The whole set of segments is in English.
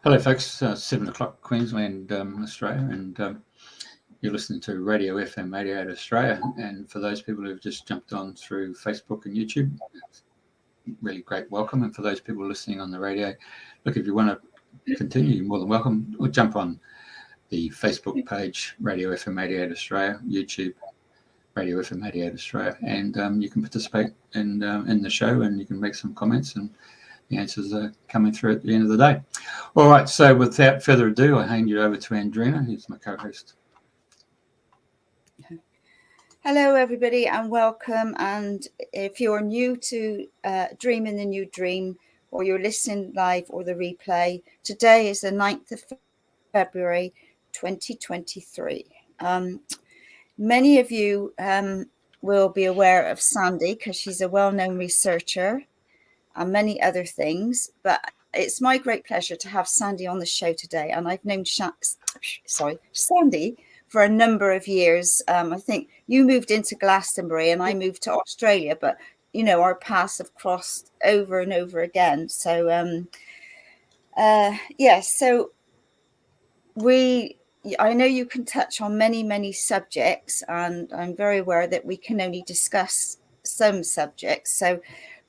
Hello, folks. 7 o'clock Queensland, Australia, and you're listening to Radio FM 88 Australia. And for those people who've just jumped on through Facebook and YouTube, really great welcome. And for those people listening on the radio, look, if you want to continue, you're more than welcome. Or jump on the Facebook page, Radio FM 88 Australia, YouTube, Radio FM 88 Australia, and you can participate in the show, and you can make some comments, and the answers are coming through at the end of the day. All right, so without further ado, I hand you over to Andrena, who's my co-host. Hello, everybody, and welcome. And if you're new to Dreaming the New Dream, or you're listening live or the replay, today is the 9th of February, 2023. Many of you will be aware of Sandi because she's a well-known researcher and many other things, but it's my great pleasure to have Sandi on the show today. And I've known Sandi for a number of years. I think you moved into Glastonbury and I moved to Australia, but you know, our paths have crossed over and over again. So so I know you can touch on many subjects, and I'm very aware that we can only discuss some subjects. So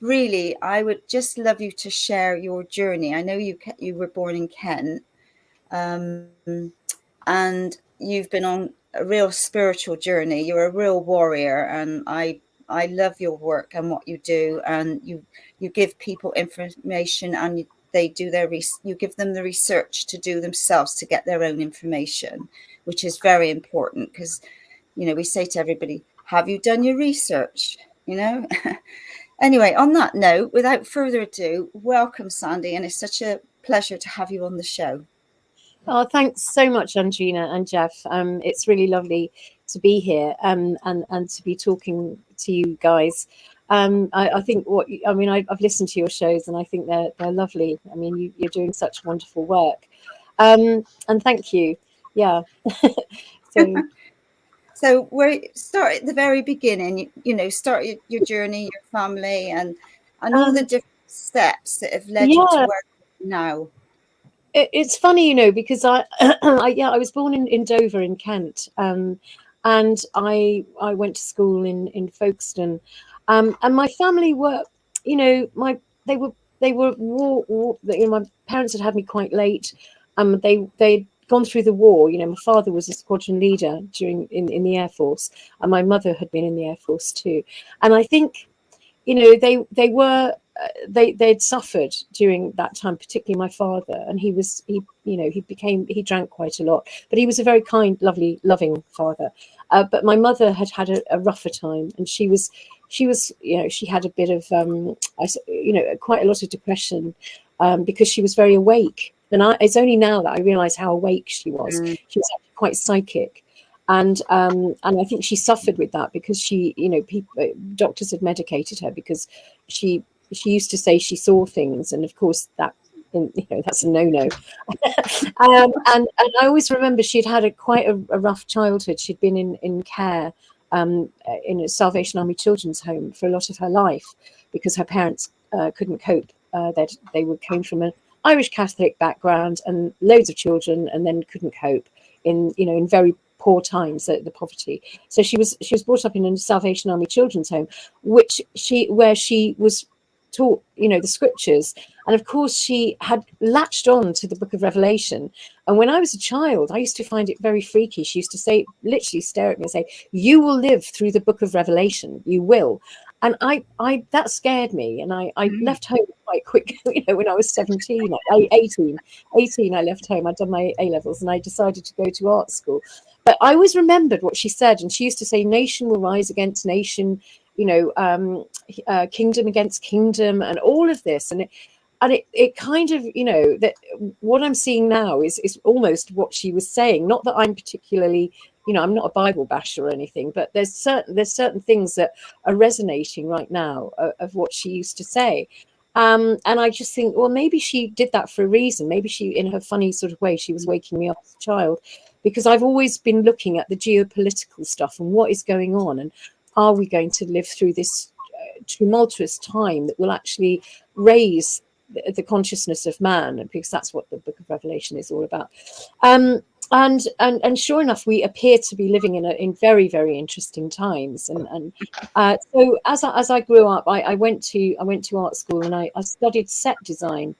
really, I would just love you to share your journey. I know you were born in Kent, and you've been on a real spiritual journey. You're a real warrior, and I love your work and what you do. And you give people information, and they do you give them the research to do themselves to get their own information, which is very important because, you know, we say to everybody, have you done your research? You know. Anyway, on that note, without further ado, welcome, Sandi, and it's such a pleasure to have you on the show. Oh, thanks so much, Andrena and Jeff. It's really lovely to be here and to be talking to you guys. I think I've listened to your shows and I think they're lovely. I mean, you're doing such wonderful work, and thank you. Yeah. So we start at the very beginning, you know, start your journey, your family, and all the different steps that have led you to where you are now. It's funny, you know, because I was born in Dover in Kent, and I went to school in Folkestone, and my family were, you know, they were war. You know, my parents had me quite late. They'd gone through the war. You know, my father was a squadron leader in the Air Force, and my mother had been in the Air Force too. And I think, you know, they'd suffered during that time, particularly my father, and he drank quite a lot, but he was a very kind, lovely, loving father. But my mother had a rougher time, and she was, you know, she had a bit of, quite a lot of depression, because she was very awake. And it's only now that I realise how awake she was. She was actually quite psychic. And I think she suffered with that because she, you know, doctors had medicated her because she used to say she saw things. And of course that, you know, that's a no-no. And I always remember she'd had quite a rough childhood. She'd been in care in a Salvation Army children's home for a lot of her life because her parents couldn't cope. They came from an Irish Catholic background and loads of children, and then couldn't cope in very poor times, the poverty. So she was brought up in a Salvation Army children's home, where she was taught, you know, the scriptures. And of course she had latched on to the book of Revelation. And when I was a child, I used to find it very freaky. She used to say, literally stare at me and say, you will live through the book of Revelation, you will. And I that scared me, and I left home quite quick. You know, when I was 18, I left home. I'd done my A-levels, and I decided to go to art school. But I always remembered what she said, and she used to say, "Nation will rise against nation," you know, kingdom against kingdom, and all of this, and it kind of, you know, that what I'm seeing now is almost what she was saying. Not that I'm particularly, you know, I'm not a Bible basher or anything, but there's certain things that are resonating right now of what she used to say. And I just think, well, maybe she did that for a reason. Maybe she, in her funny sort of way, she was waking me up as a child, because I've always been looking at the geopolitical stuff and what is going on, and are we going to live through this tumultuous time that will actually raise the consciousness of man, because that's what the Book of Revelation is all about. And sure enough, we appear to be living in very, very interesting times. And so as I grew up, I went to art school, and I studied set design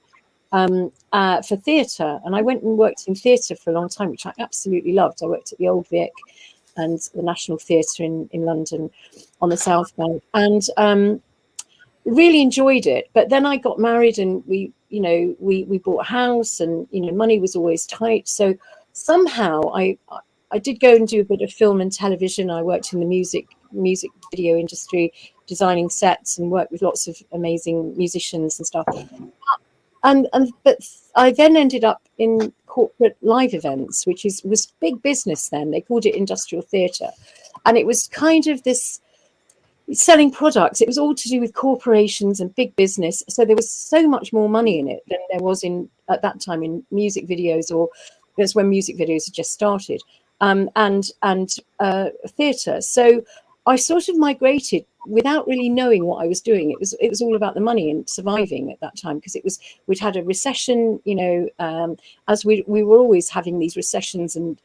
for theatre, and I went and worked in theatre for a long time, which I absolutely loved. I worked at the Old Vic and the National Theatre in London on the South Bank, and really enjoyed it. But then I got married, and we bought a house, and money was always tight. So somehow I did go and do a bit of film and television. I worked in the music video industry, designing sets, and worked with lots of amazing musicians and stuff. But I then ended up in corporate live events, which was big business then. They called it industrial theatre, and it was kind of this selling products. It was all to do with corporations and big business. So there was so much more money in it than there was at that time in music videos, or that's when music videos had just started, and theatre. So I sort of migrated without really knowing what I was doing. It was all about the money and surviving at that time, because we'd had a recession, as we were always having these recessions and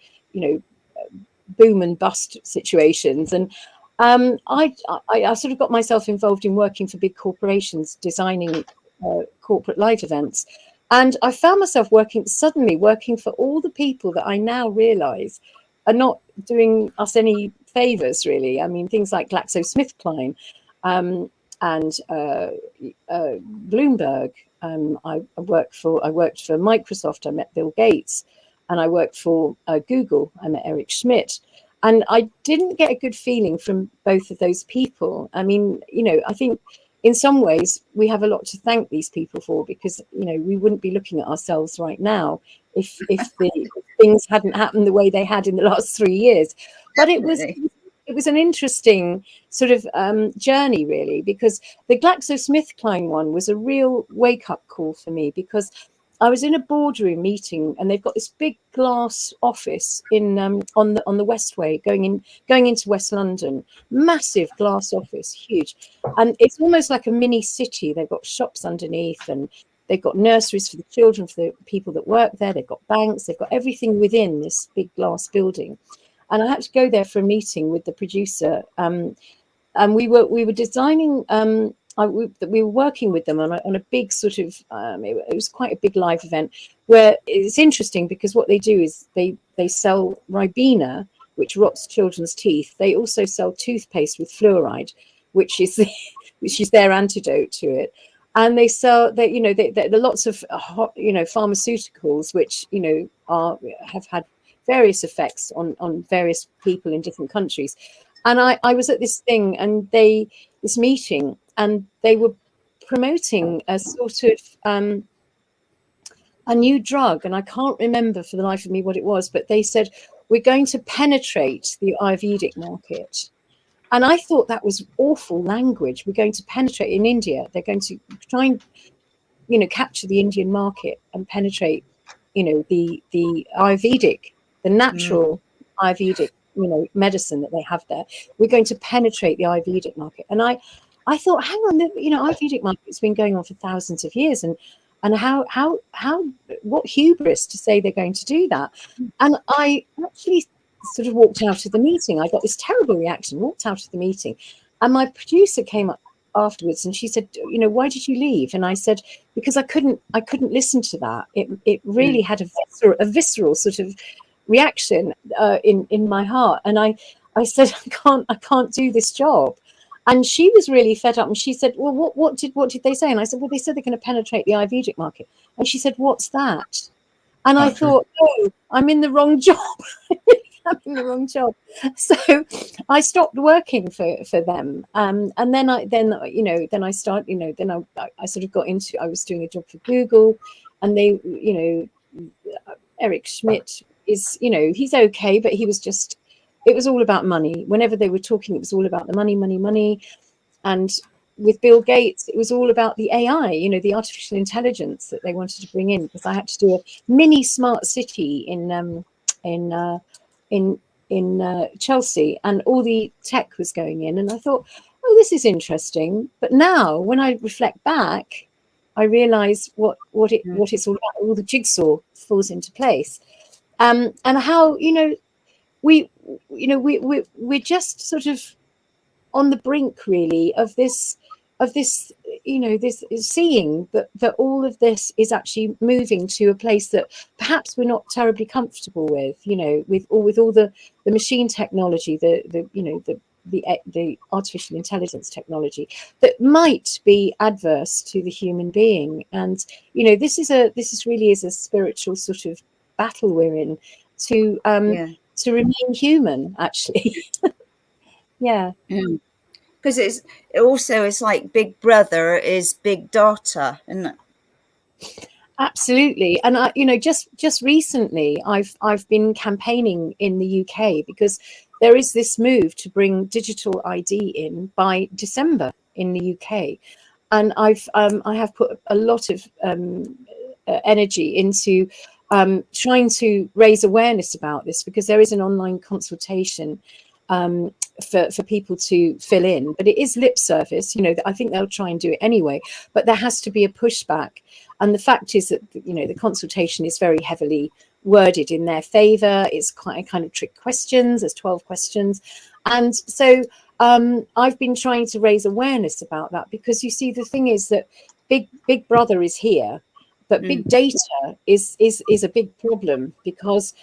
boom and bust situations. And I sort of got myself involved in working for big corporations, designing corporate live events. And I found myself suddenly working for all the people that I now realise are not doing us any favours, really. I mean, things like GlaxoSmithKline and Bloomberg. I worked for Microsoft. I met Bill Gates, and I worked for Google. I met Eric Schmidt. And I didn't get a good feeling from both of those people. I mean, I think in some ways we have a lot to thank these people for, because, we wouldn't be looking at ourselves right now if the things hadn't happened the way they had in the last 3 years. But it was an interesting sort of journey, really, because the GlaxoSmithKline one was a real wake-up call for me, because I was in a boardroom meeting, and they've got this big glass office in on the Westway going into West London. Massive glass office, huge, and it's almost like a mini city. They've got shops underneath, and they've got nurseries for the children, for the people that work there. They've got banks. They've got everything within this big glass building. And I had to go there for a meeting with the producer, and we were designing. We were working with them on a big sort of, it was quite a big live event, where it's interesting because what they do is they sell Ribena, which rots children's teeth. They also sell toothpaste with fluoride, which is their antidote to it. And they sell lots of pharmaceuticals, which have had various effects on various people in different countries. And I was at this thing, and this meeting, and they were promoting a sort of a new drug, and I can't remember for the life of me what it was, but they said, we're going to penetrate the Ayurvedic market. And I thought that was awful language. We're going to penetrate in India. They're going to try and, capture the Indian market and penetrate, the Ayurvedic, the natural Ayurvedic, medicine that they have there. We're going to penetrate the Ayurvedic market. And I thought, hang on, Ayurvedic market's been going on for thousands of years, and what hubris to say they're going to do that. And I actually sort of walked out of the meeting. I got this terrible reaction, walked out of the meeting, and my producer came up afterwards, and she said, why did you leave? And I said, because I couldn't listen to that. It really had a visceral sort of reaction in my heart. And I said, I can't do this job. And she was really fed up, and she said, well, what did they say? And I said, well, they said they're going to penetrate the Ayurvedic market. And she said, what's that? And I thought, oh, I'm in the wrong job. I'm in the wrong job. So I stopped working for them. And then I started, I sort of got into, I was doing a job for Google, and they, Eric Schmidt is, he's okay, but he was just, it was all about money. Whenever they were talking, it was all about the money, money, money. And with Bill Gates, it was all about the AI, the artificial intelligence that they wanted to bring in, because I had to do a mini smart city in Chelsea, and all the tech was going in. And I thought, oh, this is interesting. But now when I reflect back, I realize what it's all about. All the jigsaw falls into place, and how we're just sort of on the brink, really, of this this seeing that all of this is actually moving to a place that perhaps we're not terribly comfortable with, with all the machine technology, the artificial intelligence technology that might be adverse to the human being. And this really is a spiritual sort of battle we're in to remain human, actually. Yeah. Because it's like Big Brother is big data, isn't it? Absolutely. And just recently I've been campaigning in the UK because there is this move to bring digital ID in by December in the UK, and I have put a lot of energy into trying to raise awareness about this, because there is an online consultation for people to fill in, but it is lip service. I think they'll try and do it anyway, but there has to be a pushback. And the fact is that the consultation is very heavily worded in their favor. It's quite a kind of trick questions. There's 12 questions, and so I've been trying to raise awareness about that, because you see, the thing is that Big Brother is here, but big data is a big problem, because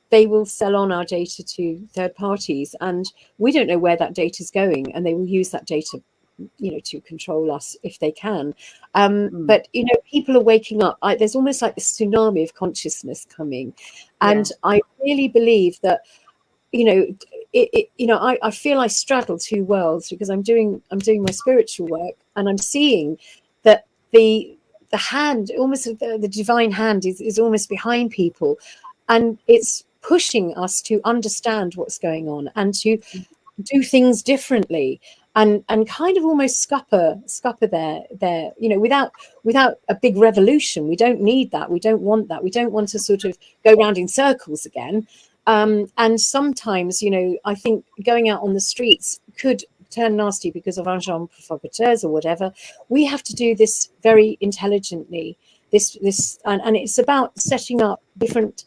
they will sell on our data to third parties, and we don't know where that data is going, and they will use that data, to control us if they can. But people are waking up. There's almost like this tsunami of consciousness coming, and I really believe that I feel I straddle two worlds, because I'm doing my spiritual work, and I'm seeing that the hand, almost the divine hand, is almost behind people, and it's pushing us to understand what's going on and to do things differently, and kind of almost scupper their without a big revolution. We don't need that. We don't want that. We don't want to sort of go round in circles again. And sometimes, I think going out on the streets could turn nasty because of agents provocateurs or whatever. We have to do this very intelligently. And it's about setting up different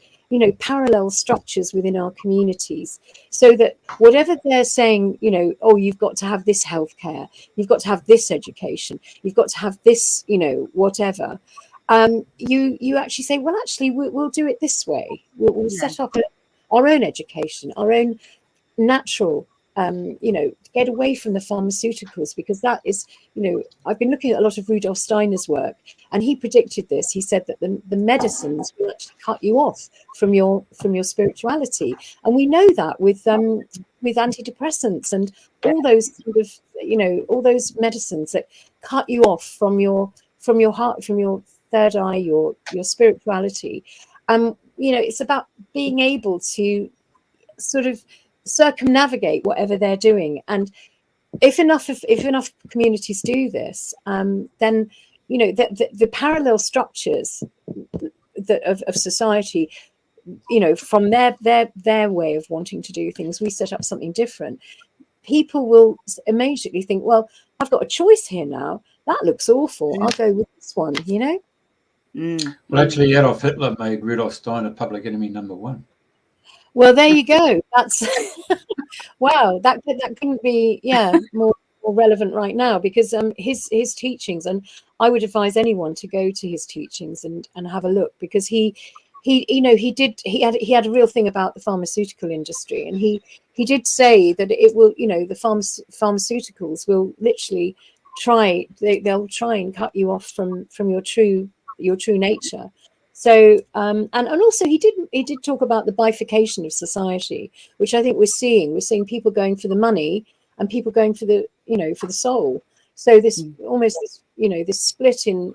parallel structures within our communities, so that whatever they're saying, oh, you've got to have this healthcare, you've got to have this education, you've got to have this, whatever, you actually say, well, actually, we'll do it this way. We'll set up our own education, our own natural, get away from the pharmaceuticals, because that is, I've been looking at a lot of Rudolf Steiner's work, and he predicted this. He said that the medicines will actually cut you off from your spirituality, and we know that with antidepressants and all those sort of all those medicines that cut you off from your heart, from your third eye, your spirituality. It's about being able to sort of circumnavigate whatever they're doing, and if enough communities do this, then the parallel structures of society, from their way of wanting to do things, we set up something different. People will immediately think, well, I've got a choice here now. That looks awful. I'll go with this one. Well, actually, Adolf Hitler made Rudolf Steiner public enemy #1. Well, there you go. That's wow. That couldn't be more relevant right now, because his teachings, and I would advise anyone to go to his teachings and have a look, because he had a real thing about the pharmaceutical industry, and he did say that it will, the pharmaceuticals will literally they'll try and cut you off from your true nature. So and also he did talk about the bifurcation of society, which I think we're seeing people going for the money and people going for the for the soul. So this almost this split in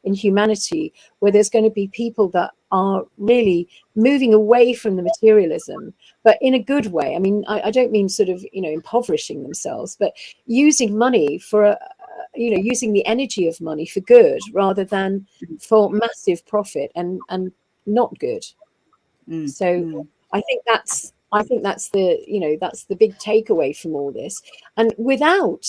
humanity, where there's going to be people that are really moving away from the materialism, but in a good way. I mean, I don't mean sort of impoverishing themselves, but using money for using the energy of money for good rather than for massive profit and not good. So I think that's the that's the big takeaway from all this. And without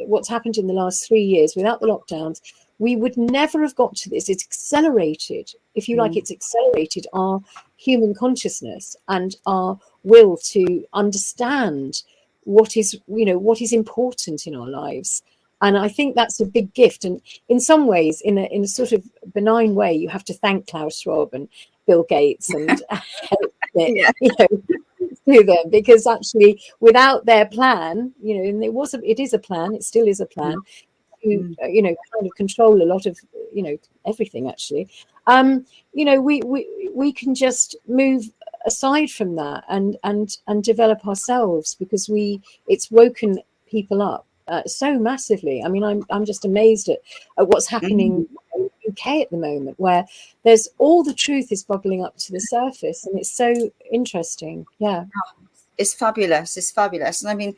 what's happened in the last 3 years, without the lockdowns, we would never have got to this. It's accelerated, if you like, it's accelerated our human consciousness and our will to understand what is important in our lives. And I think that's a big gift. And in some ways, in a sort of benign way, you have to thank Klaus Schwab and Bill Gates and to them, because actually without their plan, and it is a plan, it still is a plan to kind of control a lot of everything actually. We can just move aside from that and develop ourselves, because it's woken people up so massively. I mean, I'm just amazed at what's happening in the UK at the moment, where there's all the truth is bubbling up to the surface, and it's so interesting. Yeah, it's fabulous. And I mean,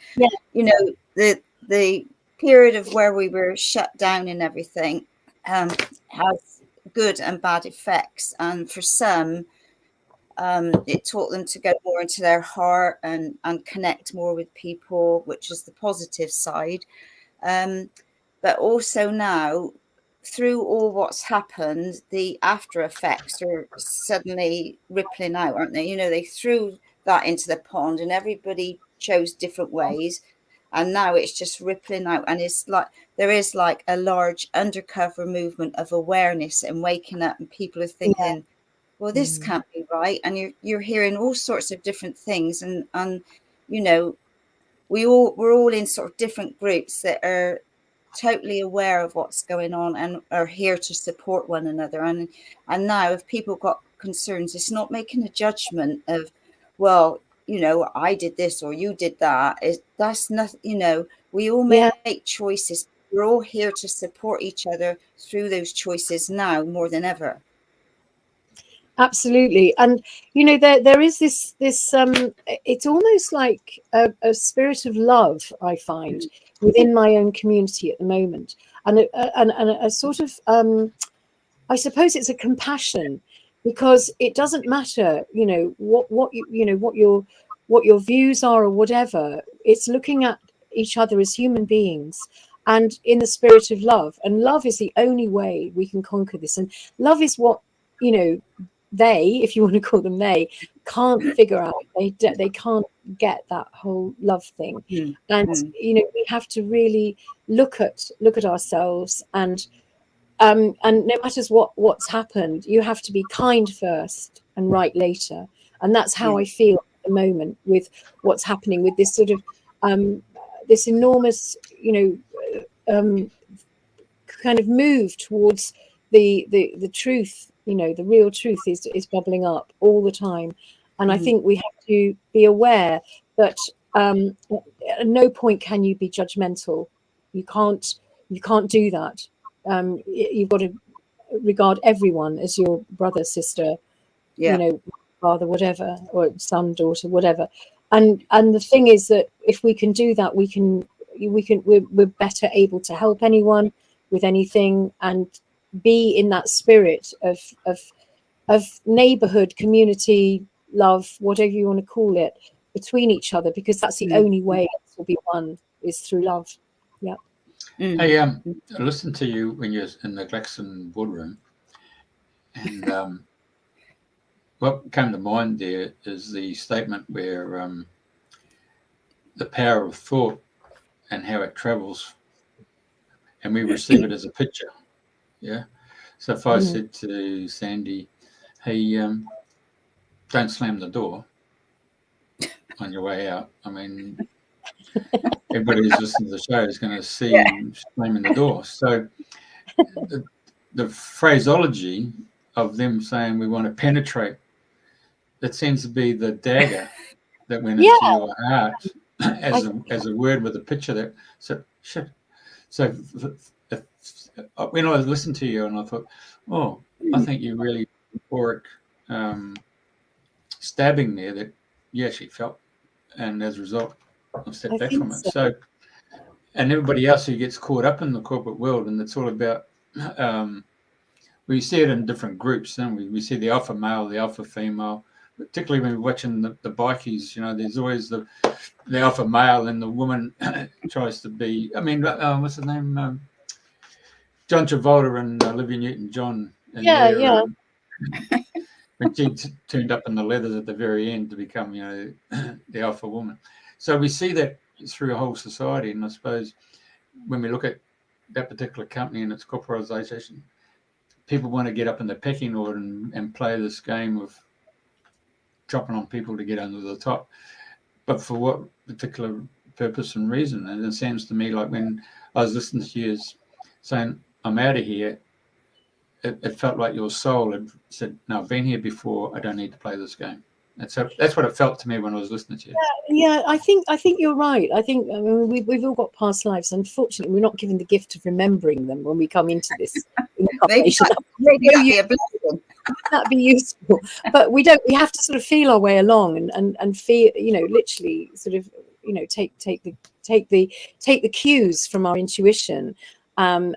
the period of where we were shut down and everything has good and bad effects, and for some it taught them to go more into their heart and connect more with people, which is the positive side. But also now, through all what's happened, the after effects are suddenly rippling out, aren't they? They threw that into the pond and everybody chose different ways, and now it's just rippling out, and it's like there is like a large undercover movement of awareness and waking up, and people are thinking, well, this can't be right, and you're hearing all sorts of different things, and we're all in sort of different groups that are totally aware of what's going on and are here to support one another. And now if people got concerns, it's not making a judgment of, well, I did this or you did that. That's not, we all make choices. We're all here to support each other through those choices now more than ever. Absolutely. And there is this it's almost like a spirit of love, I find, within my own community at the moment, and a sort of I suppose it's a compassion, because it doesn't matter what your views are or whatever. It's looking at each other as human beings and in the spirit of love, and love is the only way we can conquer this. And love is what they, if you want to call them they, can't figure out. They can't get that whole love thing. And we have to really look at ourselves, and no matter what's happened, you have to be kind first and right later. And that's how I feel at the moment with what's happening with this sort of this enormous kind of move towards the truth. The real truth is bubbling up all the time, and I think we have to be aware that at no point can you be judgmental. You can't do that. You've got to regard everyone as your brother, sister, father, whatever, or son, daughter, whatever. And the thing is that if we can do that, we're better able to help anyone with anything, and be in that spirit of neighborhood, community, love, whatever you want to call it, between each other, because that's the only way it will be one, is through love. Yeah. Hey, I listened to you when you're in the Glaxon boardroom, and what came to mind there is the statement where the power of thought and how it travels, and we receive it as a picture. Yeah. So if I said to Sandi, hey, don't slam the door on your way out, I mean, everybody who's listening to the show is going to see you slamming the door. So the phraseology of them saying we want to penetrate, that seems to be the dagger that went into your heart as a word with a picture that said, shit. So when I listened to you and I thought, I think you really euphoric stabbing there that you actually felt, and as a result, I've stepped back from it. So, and everybody else who gets caught up in the corporate world, and it's all about, we see it in different groups, and we see the alpha male, the alpha female, particularly when we're watching the bikies, there's always the alpha male, and the woman tries to be. I mean, what's her name? John Travolta and Olivia Newton-John. Yeah. When she turned up in the leathers at the very end to become, the alpha woman. So we see that through a whole society, and I suppose when we look at that particular company and its corporatization, people want to get up in the pecking order and play this game of dropping on people to get under the top. But for what particular purpose and reason? And it seems to me like when I was listening to you saying, I'm out of here, it felt like your soul had said, no, I've been here before, I don't need to play this game. That's what it felt to me when I was listening to you. Yeah, I think you're right. I mean, we've all got past lives. Unfortunately, we're not given the gift of remembering them when we come into this. Maybe that'd be useful, but we don't. We have to sort of feel our way along and feel, literally sort of, take the cues from our intuition. And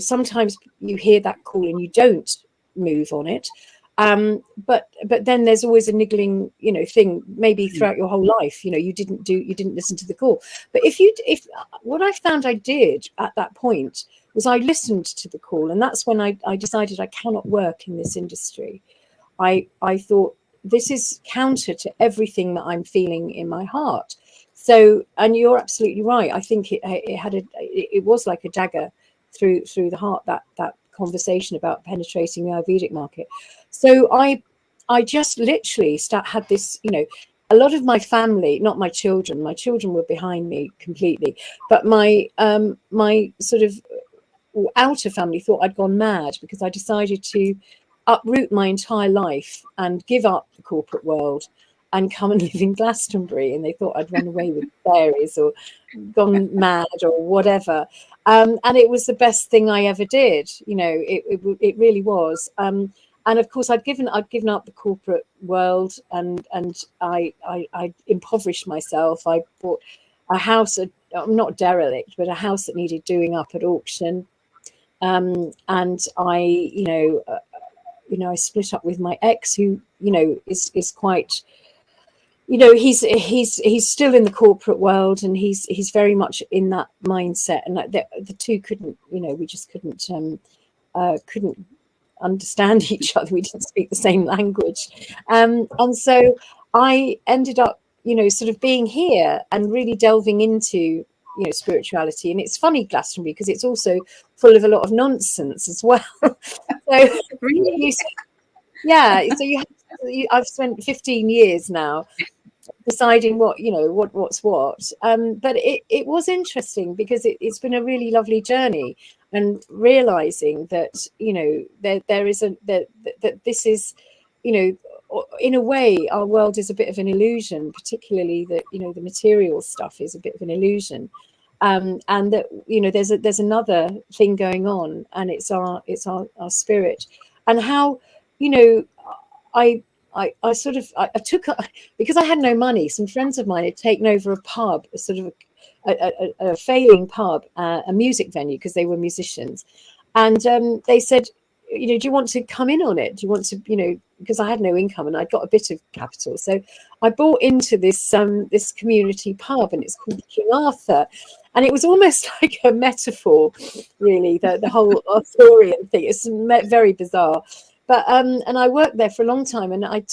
sometimes you hear that call and you don't move on it. But then there's always a niggling, thing, maybe throughout your whole life, you didn't listen to the call. But if what I found I did at that point was I listened to the call, and that's when I decided I cannot work in this industry. I thought this is counter to everything that I'm feeling in my heart. So, and you're absolutely right. I think it was like a dagger through the heart, that conversation about penetrating the Ayurvedic market. So I just literally had this, a lot of my family, not my children were behind me completely, but my sort of outer family thought I'd gone mad because I decided to uproot my entire life and give up the corporate world and come and live in Glastonbury, and they thought I'd run away with fairies or gone mad or whatever. And it was the best thing I ever did. It really was. And of course, I'd given up the corporate world, and I impoverished myself. I bought a house, not derelict, but a house that needed doing up at auction. And I, I split up with my ex, who, is quite. He's still in the corporate world, and he's very much in that mindset, and the two couldn't, we just couldn't understand each other. We didn't speak the same language, and so I ended up, sort of being here and really delving into, spirituality. And it's funny, Glastonbury, because it's also full of a lot of nonsense as well. So really? I've spent 15 years now deciding what's what. But it was interesting because it's been a really lovely journey, and realizing that, there is that this is, in a way, our world is a bit of an illusion, particularly that, the material stuff is a bit of an illusion. And that, there's another thing going on, and it's our spirit. And how, I sort of, I took, because I had no money, some friends of mine had taken over a pub, a sort of a failing pub, a music venue, because they were musicians. And they said, do you want to come in on it? Do you want to, because I had no income and I'd got a bit of capital. So I bought into this community pub, and it's called King Arthur. And it was almost like a metaphor, really, the whole Arthurian thing. It's very bizarre. But and I worked there for a long time, and I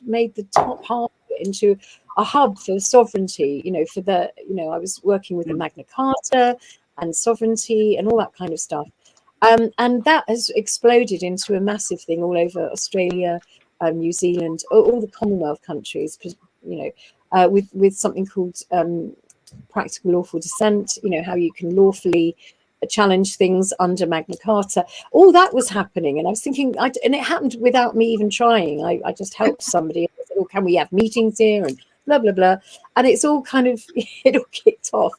made the top half of it into a hub for sovereignty. For the, I was working with the Magna Carta and sovereignty and all that kind of stuff. And that has exploded into a massive thing all over Australia, New Zealand, all the Commonwealth countries. With something called practical lawful dissent. How you can lawfully challenge things under Magna Carta. All that was happening, and I was thinking, and it happened without me even trying. I just helped somebody. I said, can we have meetings here, and blah blah blah, and it's all kind of it all kicked off.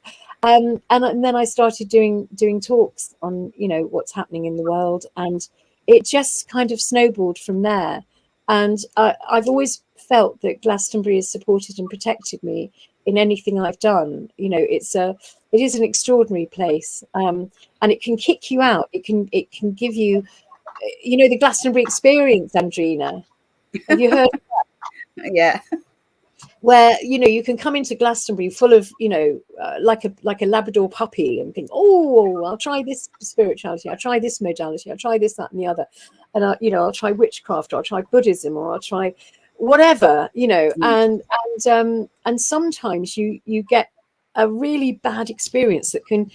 And then I started doing talks on what's happening in the world, and it just kind of snowballed from there. And I've always felt that Glastonbury has supported and protected me in anything I've done. It is an extraordinary place, and it can kick you out. It can give you, the Glastonbury experience, Andrena. Have you heard? Yeah. Where you can come into Glastonbury full of like a Labrador puppy and think, oh, I'll try this spirituality, I'll try this modality, I'll try this, that, and the other, and I'll try witchcraft, or I'll try Buddhism, or I'll try whatever, and sometimes you get a really bad experience that can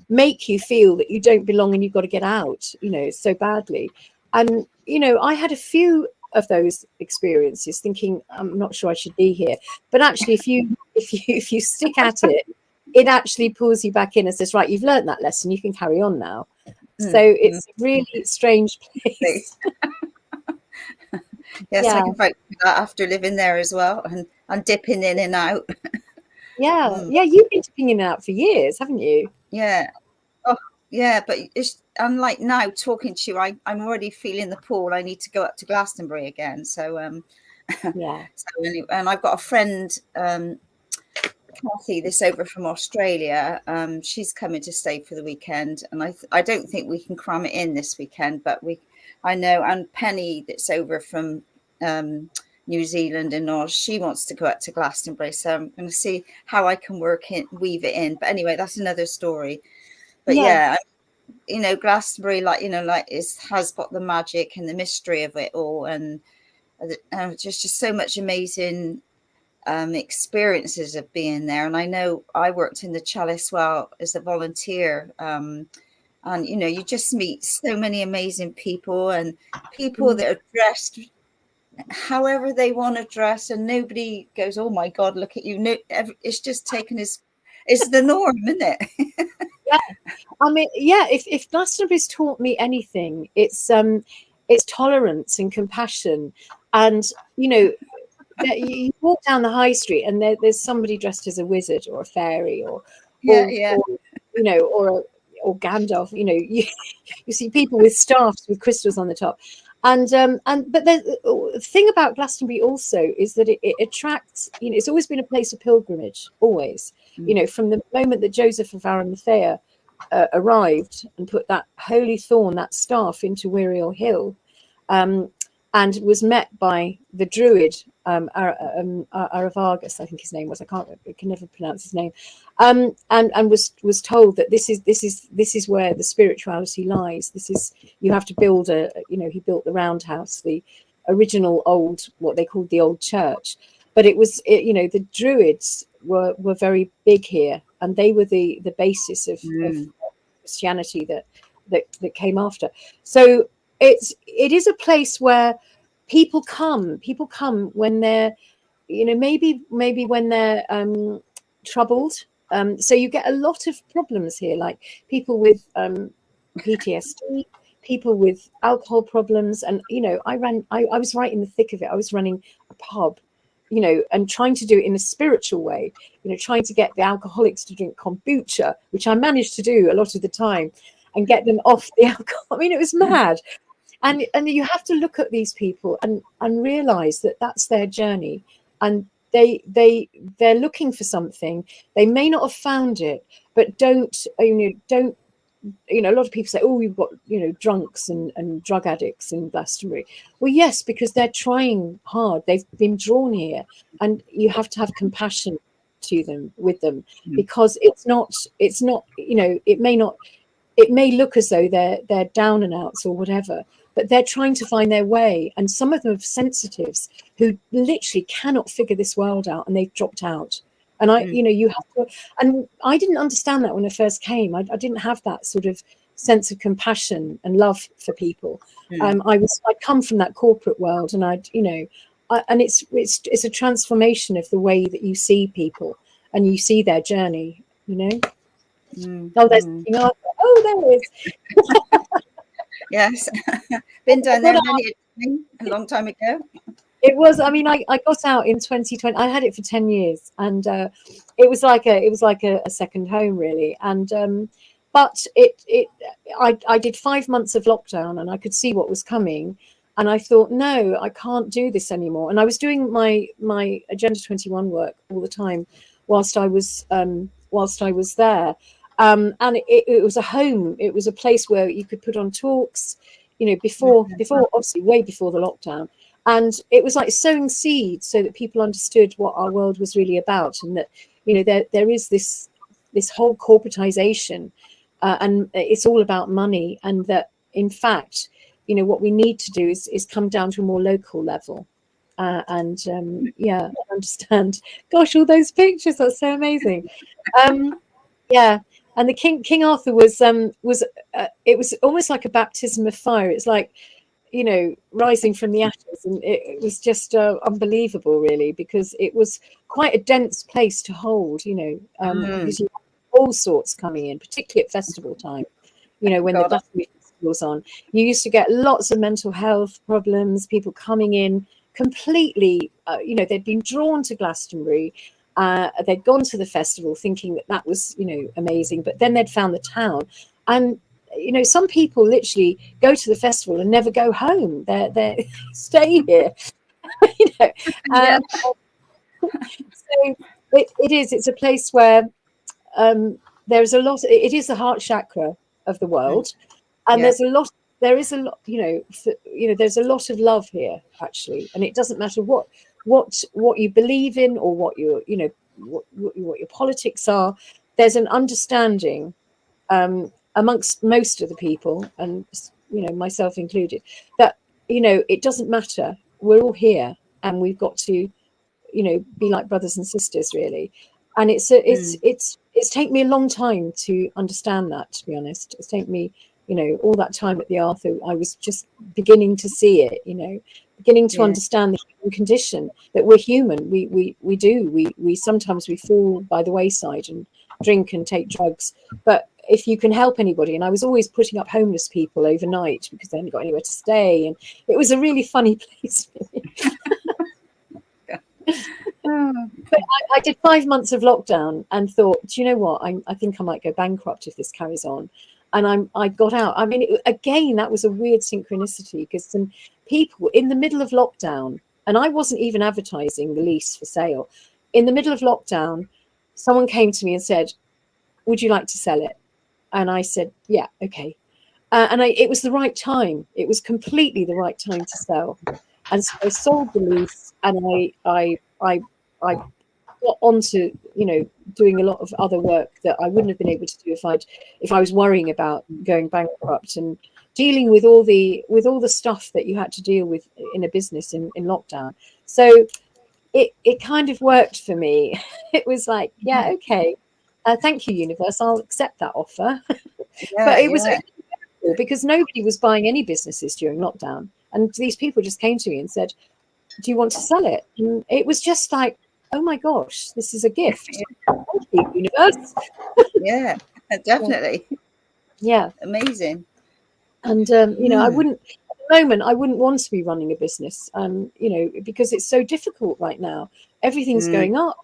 make you feel that you don't belong and you've got to get out, so badly. And I had a few of those experiences, thinking I'm not sure I should be here, but actually if you stick at it, it actually pulls you back in and says, right, you've learned that lesson, you can carry on now. So it's a really strange place. Yes, I can vote for that after living there as well, and dipping in and out. Yeah, you've been dipping in and out for years, haven't you? Yeah. Oh, yeah, but I'm like, now talking to you, I'm already feeling the pull. I need to go up to Glastonbury again. So yeah. So anyway, and I've got a friend, Kathy, this over from Australia. She's coming to stay for the weekend, and I don't think we can cram it in this weekend, but I know, and Penny that's over from New Zealand and Oz, she wants to go up to Glastonbury, so I'm going to see how I can weave it in. But anyway, that's another story. But yeah, Glastonbury, has got the magic and the mystery of it all, and just so much amazing experiences of being there. And I know I worked in the Chalice Well as a volunteer, and you just meet so many amazing people, and people that are dressed however they want to dress, and nobody goes, oh my God, look at you. No, it's just taken as it's the norm, isn't it? Yeah, I mean, if Glastonbury's taught me anything, it's tolerance and compassion. And you walk down the high street and there's somebody dressed as a wizard or a fairy or Gandalf. You see people with staffs with crystals on the top. And but the thing about Glastonbury also is that it attracts, it's always been a place of pilgrimage, always. From the moment that Joseph of Arimathea arrived and put that holy thorn, that staff, into Wiriel Hill, and was met by the druid Aravagus, I think his name was. I can never pronounce his name, and was told that this is where the spirituality lies. You have to build he built the roundhouse, the original old, what they called the old church, but the druids were very big here, and they were the basis of Christianity that came after. So it is a place where people come when they're maybe when they're troubled. So you get a lot of problems here, like people with PTSD, people with alcohol problems. And I was right in the thick of it. I was running a pub, and trying to do it in a spiritual way, trying to get the alcoholics to drink kombucha, which I managed to do a lot of the time, and get them off the alcohol. I mean, it was mad. And you have to look at these people and realize that that's their journey, and they're looking for something. They may not have found it, but don't. A lot of people say, oh, you've got drunks and drug addicts in Glastonbury. Well, yes, because they're trying hard. They've been drawn here, and you have to have compassion with them, because it's not. It may look as though they're down and outs or whatever, but they're trying to find their way. And some of them are sensitives who literally cannot figure this world out, and they've dropped out. And you have to, and I didn't understand that when I first came. I didn't have that sort of sense of compassion and love for people. I'd come from that corporate world, and and it's a transformation of the way that you see people and you see their journey, Oh, there's oh, there it is. Yes. Been down there a long time ago. It was, I got out in 2020. I had it for 10 years, and it was like a second home, really. And but I did 5 months of lockdown, and I could see what was coming, and I thought, no, I can't do this anymore. And I was doing my Agenda 21 work all the time whilst I was there. And it was a home. It was a place where you could put on talks, before obviously way before the lockdown. And it was like sowing seeds so that people understood what our world was really about, and that, you know, there is this whole corporatization, and it's all about money, and that in fact, you know, what we need to do is come down to a more local level, and yeah, understand. Gosh, all those pictures are so amazing. Yeah, and the King Arthur was it was almost like a baptism of fire. It's like, you know, rising from the ashes, and it was just unbelievable, really, because it was quite a dense place to hold, you know, because you have all sorts coming in, particularly at festival time, you know, when the Glastonbury festival's on. You used to get lots of mental health problems, people coming in completely, you know, they'd been drawn to Glastonbury, they'd gone to the festival thinking that that was, you know, amazing, but then they'd found the town, and you know, some people literally go to the festival and never go home. They stay here, you know. So it's a place where there's a lot. It is the heart chakra of the world, and there's a lot. There is a lot, you know. There's a lot of love here, actually, and it doesn't matter what you believe in, or what your, you know, what your politics are. There's an understanding amongst most of the people, and, you know, myself included, that, you know, it doesn't matter. We're all here, and we've got to, you know, be like brothers and sisters, really. And it's taken me a long time to understand that, to be honest. It's taken me, you know, all that time at the Arthur, I was just beginning to see it, you know, beginning to understand the human condition, that we're human. We sometimes we fall by the wayside and drink and take drugs, but if you can help anybody, and I was always putting up homeless people overnight because they hadn't got anywhere to stay, and it was a really funny place. But I did 5 months of lockdown and thought, do you know what? I think I might go bankrupt if this carries on. And I got out. I mean, again, that was a weird synchronicity, because some people in the middle of lockdown, and I wasn't even advertising the lease for sale. In the middle of lockdown, someone came to me and said, would you like to sell it? And I said, yeah, okay. It was the right time. It was completely the right time to sell. And so I sold the lease, and I got onto, you know, doing a lot of other work that I wouldn't have been able to do if I was worrying about going bankrupt, and dealing with all the stuff that you had to deal with in a business in lockdown. So it kind of worked for me. It was like, yeah, okay. Thank you, universe. I'll accept that offer. But it was because nobody was buying any businesses during lockdown. And these people just came to me and said, do you want to sell it? And it was just like, oh my gosh, this is a gift. Thank you, universe. Yeah, definitely. Yeah. Amazing. And, you know, I wouldn't want to be running a business, you know, because it's so difficult right now. Everything's going up.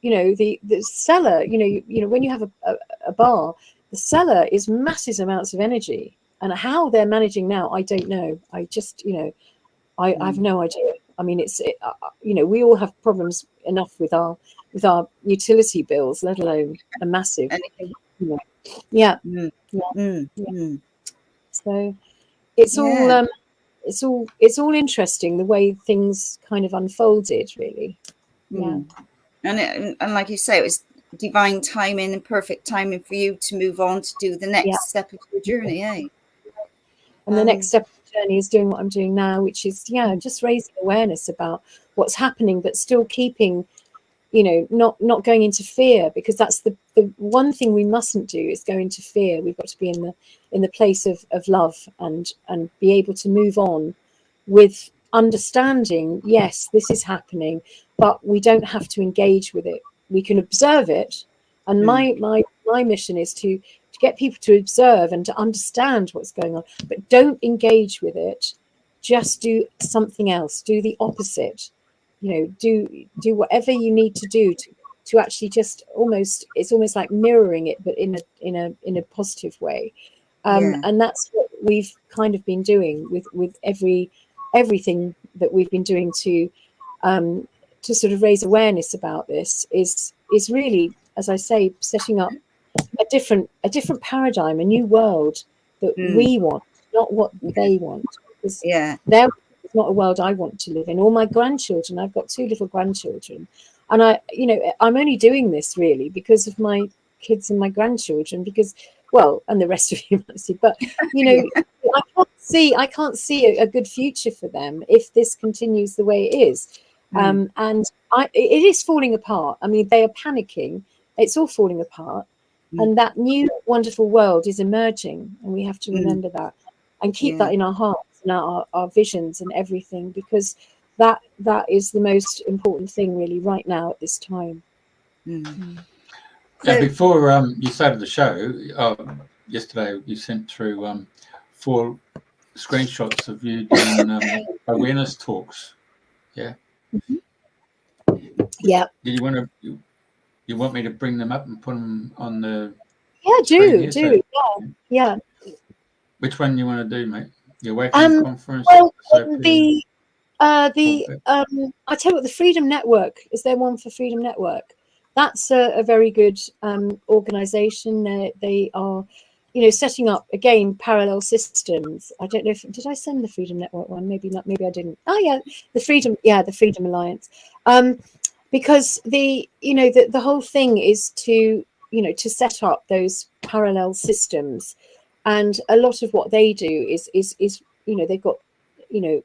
You know, the seller, you know, when you have a bar, the seller is massive amounts of energy, and how they're managing now, I don't know. I just, you know, I have no idea. I mean, you know, we all have problems enough with our utility bills, let alone a massive. Anything. You know, So it's all interesting, the way things kind of unfolded, really. Yeah. And like you say, it was divine timing and perfect timing for you to move on to do the next step of your journey, eh? And the next step of the journey is doing what I'm doing now, which is, just raising awareness about what's happening, but still keeping, you know, not going into fear, because that's the one thing we mustn't do, is go into fear. We've got to be in the place of love, and be able to move on with understanding, yes, this is happening, but we don't have to engage with it. We can observe it. And my mission is to get people to observe and to understand what's going on, but don't engage with it. Just do something else. Do the opposite. You know, do whatever you need to do to actually just it's almost like mirroring it, but in a positive way. And that's what we've kind of been doing with everything that we've been doing to sort of raise awareness about this is really, as I say, setting up a different paradigm, a new world that we want, not what they want. Because their world It's not a world I want to live in. Or my grandchildren. I've got 2 little grandchildren, and I'm only doing this really because of my kids and my grandchildren, because, well, and the rest of humanity. But I can't see a good future for them if this continues the way it is. And it is falling apart. I mean, they are panicking. It's all falling apart. And that new wonderful world is emerging, and we have to remember that and keep that in our hearts and our visions and everything, because that is the most important thing really right now at this time. So, before you started the show, yesterday you sent through 4 screenshots of you doing awareness talks. Yeah. Yeah. Do you want to? You want me to bring them up and put them on the? Yeah, yeah. Which one you want to do, mate? The Awakening Conference. Well, I tell you what, the Freedom Network, is there one for Freedom Network? That's a very good organization. They are, setting up again parallel systems. I don't know did I send the Freedom Network one? Maybe not. Maybe I didn't. Oh yeah, the Freedom Alliance. Because the whole thing is to set up those parallel systems, and a lot of what they do is they've got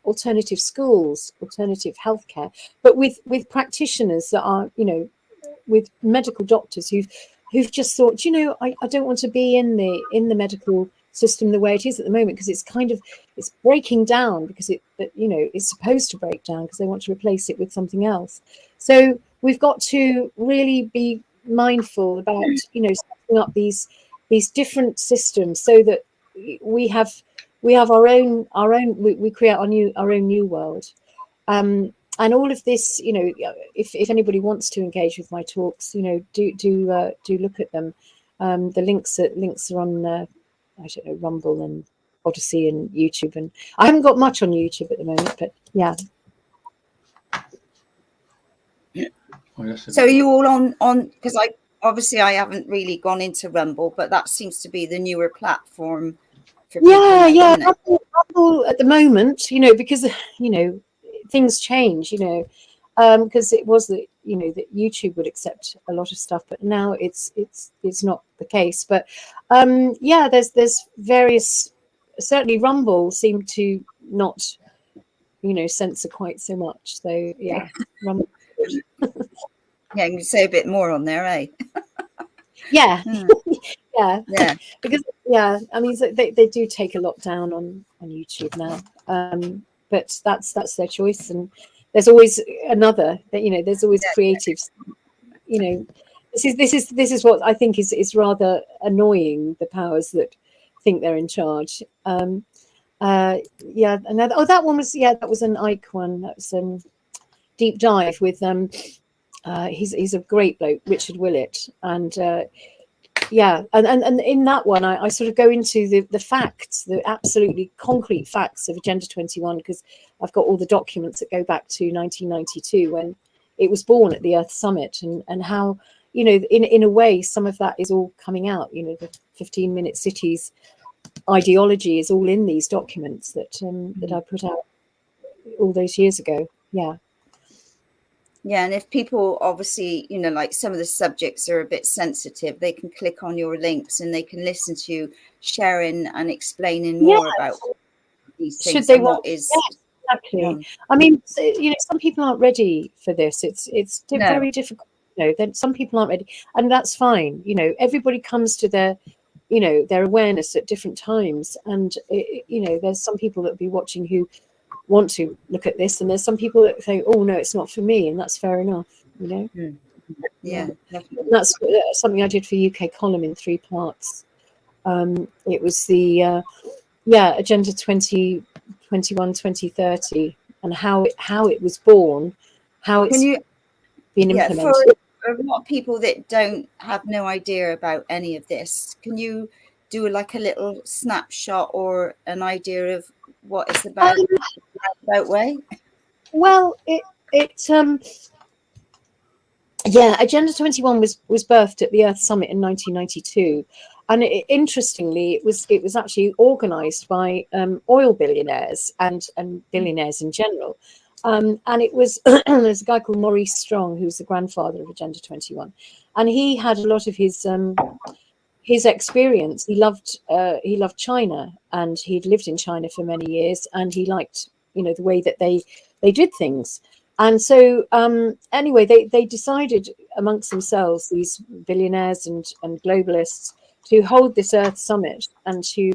alternative schools, alternative healthcare, but with practitioners that are with medical doctors who've just thought, I don't want to be in the medical system the way it is at the moment, because it's breaking down, because it's supposed to break down, because they want to replace it with something else. So we've got to really be mindful about setting up these different systems so that we have our own we create our own new world. And all of this, if anybody wants to engage with my talks, do look at them. The links are on I don't know, Rumble and Odyssey and YouTube, and I haven't got much on YouTube at the moment, but yeah. So are you all on because I haven't really gone into Rumble, but that seems to be the newer platform for people now, isn't it? Rumble at the moment, because things change, because it was that that YouTube would accept a lot of stuff, but now it's not the case. But there's various, certainly Rumble seemed to not censor quite so much. So yeah, Rumble. Yeah, you can say a bit more on there, eh? Yeah. Yeah. Because I mean, so they do take a lot down on YouTube now, but that's their choice, and there's always another. There's always creatives. This is what I think is rather annoying. The powers that think they're in charge. That one was that was an Ike one. That was Deep Dive with he's a great bloke, Richard Willett, and and in that one I sort of go into the facts, the absolutely concrete facts of Agenda 21, because I've got all the documents that go back to 1992 when it was born at the Earth Summit, and how in a way some of that is all coming out. The 15-minute cities ideology is all in these documents that I put out all those years ago. Yeah, and if people obviously, like some of the subjects are a bit sensitive, they can click on your links and they can listen to you sharing and explaining more about these things. Should they want? Exactly. I mean, some people aren't ready for this. It's very difficult. Then some people aren't ready, and that's fine. Everybody comes to their awareness at different times, and there's some people that will be watching who want to look at this, and there's some people that think, oh no, it's not for me, and that's fair enough. Yeah, that's something I did for UK Column in 3 parts. It was the Agenda 2021 2030, and how it was born, how it's been implemented. For a lot of people that don't have no idea about any of this, can you do like a little snapshot or an idea of what it's about? Way? Well, Agenda 21 was birthed at the Earth Summit in 1992, And interestingly, it was actually organised by oil billionaires and billionaires in general. And it was there's a guy called Maurice Strong, who's the grandfather of Agenda 21, and he had a lot of his experience. He loved China, and he'd lived in China for many years, and he liked, you know, the way that they did things. And so anyway, they decided amongst themselves, these billionaires and globalists, to hold this Earth Summit and to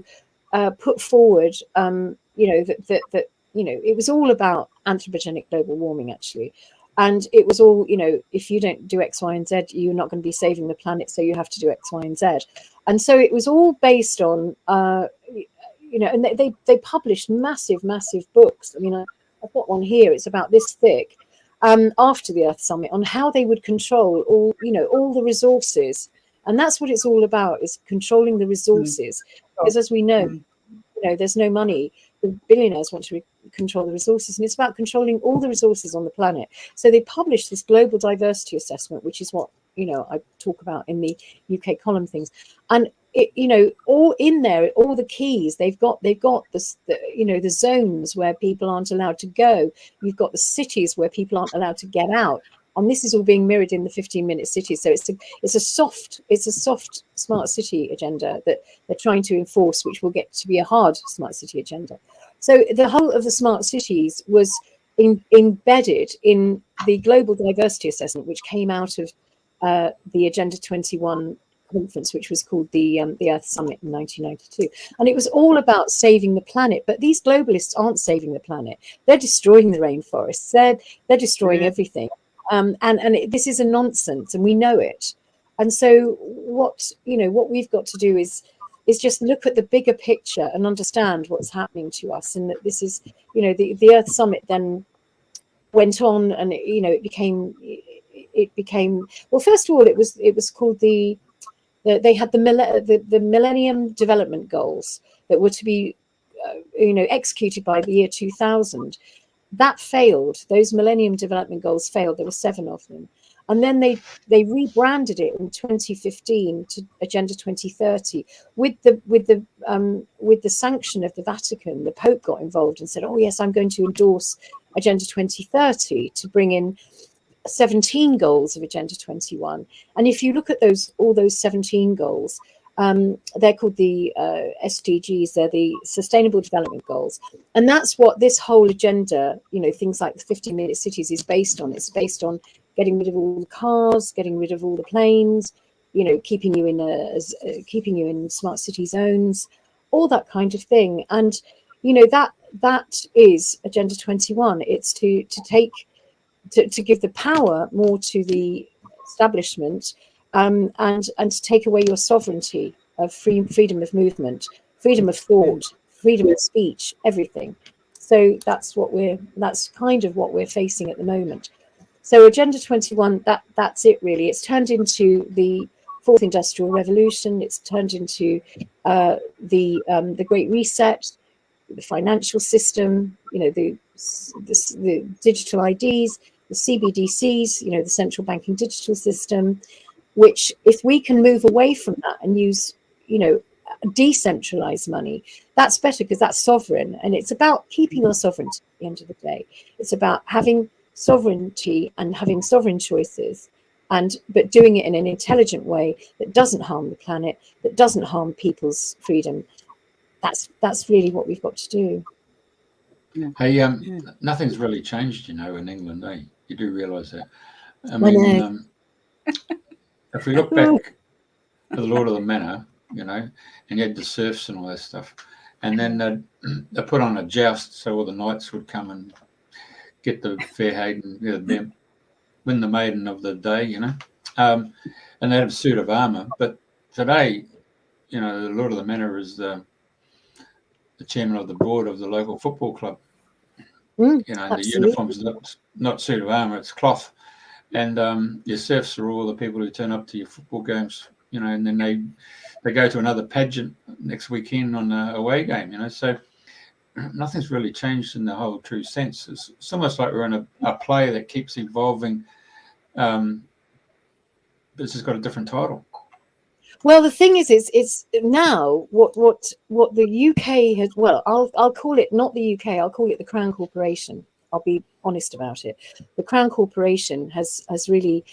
put forward, you know, that you know, it was all about anthropogenic global warming, actually. And it was all, you know, if you don't do X, Y, and Z, you're not going to be saving the planet, so you have to do X, Y, and Z. And so it was all based on, you know, and they published massive books. I mean, I've got one here. It's about this thick. After the Earth Summit, on how they would control all, you know, all the resources, and that's what it's all about, is controlling the resources. Because as we know, you know, there's no money. The billionaires want to control the resources, and it's about controlling all the resources on the planet. So they published this global diversity assessment, which is what, you know, I talk about in the UK column things, and it, you know, all in there, all the keys. They've got this, you know, the zones where people aren't allowed to go. You've got the cities where people aren't allowed to get out, and this is all being mirrored in the 15-minute city. So it's a soft smart city agenda that they're trying to enforce, which will get to be a hard smart city agenda. So the whole of the smart cities was embedded in the global diversity assessment, which came out of the Agenda 21 conference, which was called the Earth Summit in 1992. And it was all about saving the planet. But these globalists aren't saving the planet. They're destroying the rainforests. They're destroying everything. This is a nonsense, and we know it. And so what we've got to do is just look at the bigger picture and understand what's happening to us, and that this is, you know, the Earth Summit then went on, and you know, it became well, first of all, it was called they had the Millennium Development Goals that were to be you know, executed by the year 2000. That failed. Those Millennium Development Goals failed. There were 7 of them. And then they rebranded it in 2015 to Agenda 2030 with the sanction of the Vatican. The Pope got involved and said, "Oh yes, I'm going to endorse Agenda 2030 to bring in 17 goals of Agenda 21." And if you look at all those 17 goals, they're called the SDGs. They're the Sustainable Development Goals, and that's what this whole agenda, you know, things like the 15-minute cities, is based on. It's based on getting rid of all the cars, getting rid of all the planes, you know, keeping you in smart city zones, all that kind of thing. And you know, that is Agenda 21. It's to give the power more to the establishment, and to take away your sovereignty of freedom of movement, freedom of thought, freedom of speech, everything. So that's kind of what we're facing at the moment. So Agenda 21, that's it really. It's turned into the Fourth Industrial Revolution. It's turned into the Great Reset, the financial system, you know, the digital IDs, the CBDCs, you know, the central banking digital system, which if we can move away from that and use, you know, decentralized money, that's better, because that's sovereign. And it's about keeping our sovereignty at the end of the day. It's about having sovereignty and having sovereign choices, but doing it in an intelligent way that doesn't harm the planet, that doesn't harm people's freedom. That's really what we've got to do. Hey, nothing's really changed, you know, in England, eh? You do realise that. I mean, if we look back to the Lord of the Manor, you know, and you had the serfs and all that stuff, and then they put on a joust so all the knights would come and get the fair maiden, you know, win the maiden of the day, you know, and they had a suit of armour. But today, you know, the Lord of the Manor is the chairman of the board of the local football club. You know, absolutely. the uniform's not suit of armour, it's cloth. And your serfs are all the people who turn up to your football games, you know, and then they go to another pageant next weekend on a away game, you know. So nothing's really changed in the whole true sense. It's almost like we're in a play that keeps evolving. This has got a different title. Well, the thing is, it's now what the UK has. Well, I'll call it not the UK. I'll call it the Crown Corporation. I'll be honest about it. The Crown Corporation has really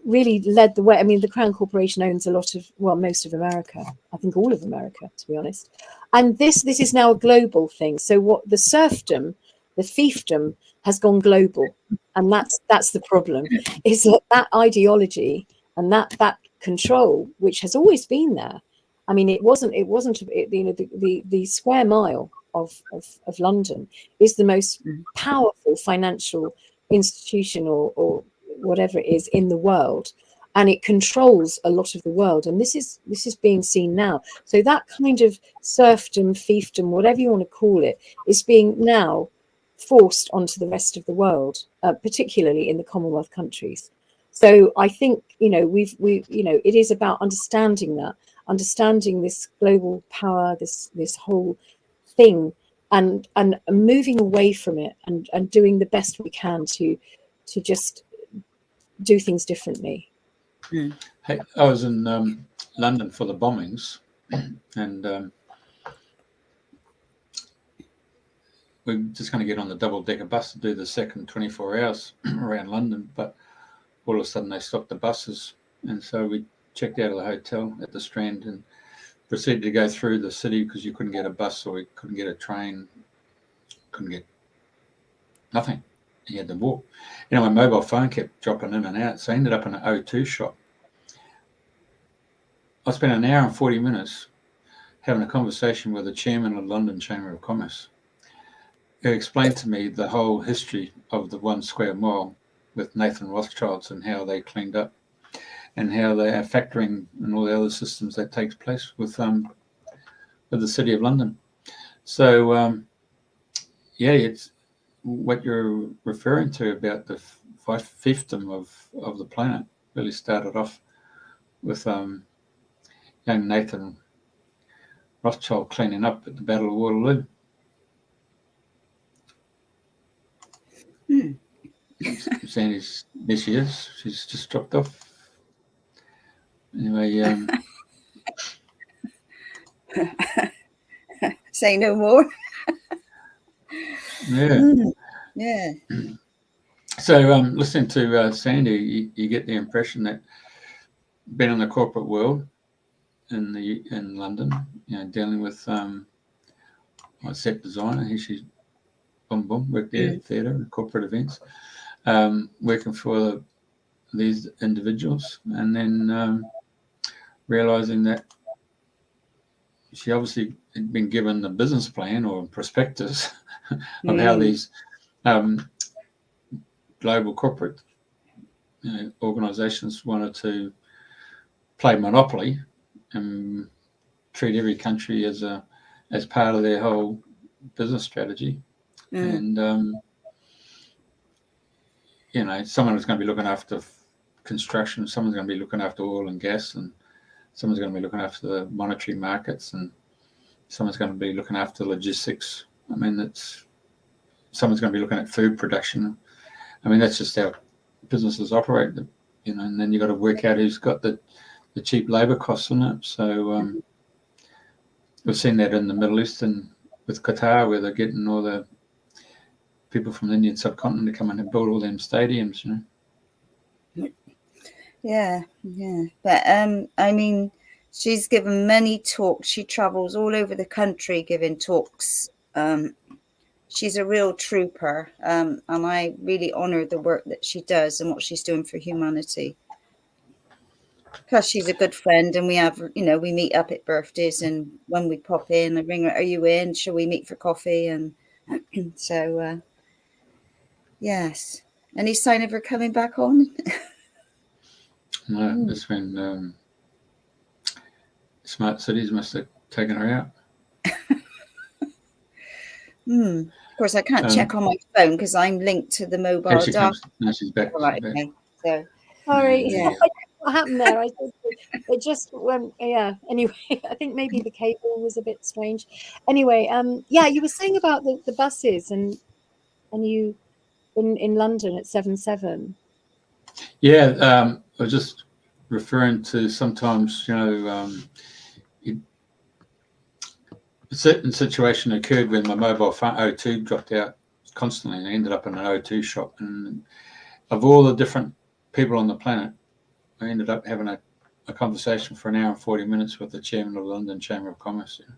really led the way. I mean, the Crown Corporation owns a lot of, well, most of America. I think all of America, to be honest. And this is now a global thing. So what the serfdom, the fiefdom, has gone global, and that's the problem. Is that ideology and that control, which has always been there. I mean, it wasn't. The square mile of London is the most powerful financial institution or whatever it is in the world, and it controls a lot of the world, and this is being seen now. So that kind of serfdom, fiefdom, whatever you want to call it, is being now forced onto the rest of the world, particularly in the Commonwealth countries. So I think we it is about understanding this global power, this whole thing, and moving away from it and doing the best we can to just do things differently. Hey, I was in London for the bombings, and we're just going to get on the double-decker bus to do the second 24 hours around London, but all of a sudden they stopped the buses, and so we checked out of the hotel at the Strand and proceeded to go through the city because you couldn't get a bus or you couldn't get a train, couldn't get nothing. You had to walk. My mobile phone kept dropping in and out, so I ended up in an O2 shop. I spent an hour and 40 minutes having a conversation with the chairman of the London Chamber of Commerce, who explained to me the whole history of the 1 square mile with Nathan Rothschilds and how they cleaned up and how they are factoring and all the other systems that takes place with the City of London. So, it's what you're referring to about the fiefdom of the planet really started off with young Nathan Rothschild cleaning up at the Battle of Waterloo. Sandy's there she is. She's just dropped off. Anyway, say no more. Yeah. So, listening to Sandy, you get the impression that being in the corporate world in London, dealing with set designer, here she's worked there at theatre, corporate events, working for these individuals, and then realizing that she obviously had been given the business plan or prospectus of how these global corporate organizations wanted to play monopoly and treat every country as part of their whole business strategy. And someone is going to be looking after construction, someone's going to be looking after oil and gas, and someone's going to be looking after the monetary markets, and someone's going to be looking after logistics. I mean, someone's going to be looking at food production. I mean, that's just how businesses operate, and then you've got to work out who's got the cheap labour costs in it. So we've seen that in the Middle East and with Qatar, where they're getting all the people from the Indian subcontinent to come in and build all them stadiums, Yeah. But I mean, she's given many talks. She travels all over the country giving talks. She's a real trooper, and I really honour the work that she does and what she's doing for humanity. Plus, she's a good friend, and we have, we meet up at birthdays, and when we pop in, I ring her, "Are you in? Shall we meet for coffee?" And so, yes. Any sign of her coming back on? No, that's when Smart Cities must have taken her out. Of course, I can't check on my phone because I'm linked to the mobile data. No, she's back. Right, okay. So, Sorry, yeah. what happened there? It just went. Yeah. Anyway, I think maybe the cable was a bit strange. Anyway, you were saying about the buses and you in London at 7/7. Yeah, I was just referring to sometimes, you know, a certain situation occurred when my mobile phone O2 dropped out constantly, and I ended up in an O2 shop. And of all the different people on the planet, I ended up having a conversation for an hour and 40 minutes with the chairman of the London Chamber of Commerce. You know.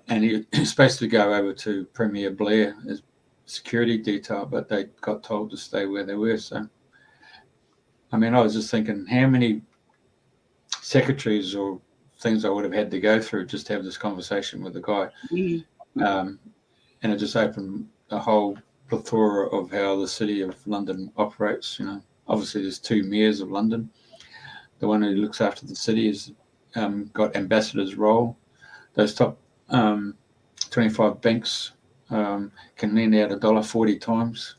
And he was supposed to go over to Premier Blair as security detail, but they got told to stay where they were. So, I mean, I was just thinking how many secretaries or things I would have had to go through just to have this conversation with the guy. And it just opened a whole plethora of how the City of London operates. You know, obviously there's two mayors of London. The one who looks after the city has got ambassador's role. Those top 25 banks can lend out $1.40 times.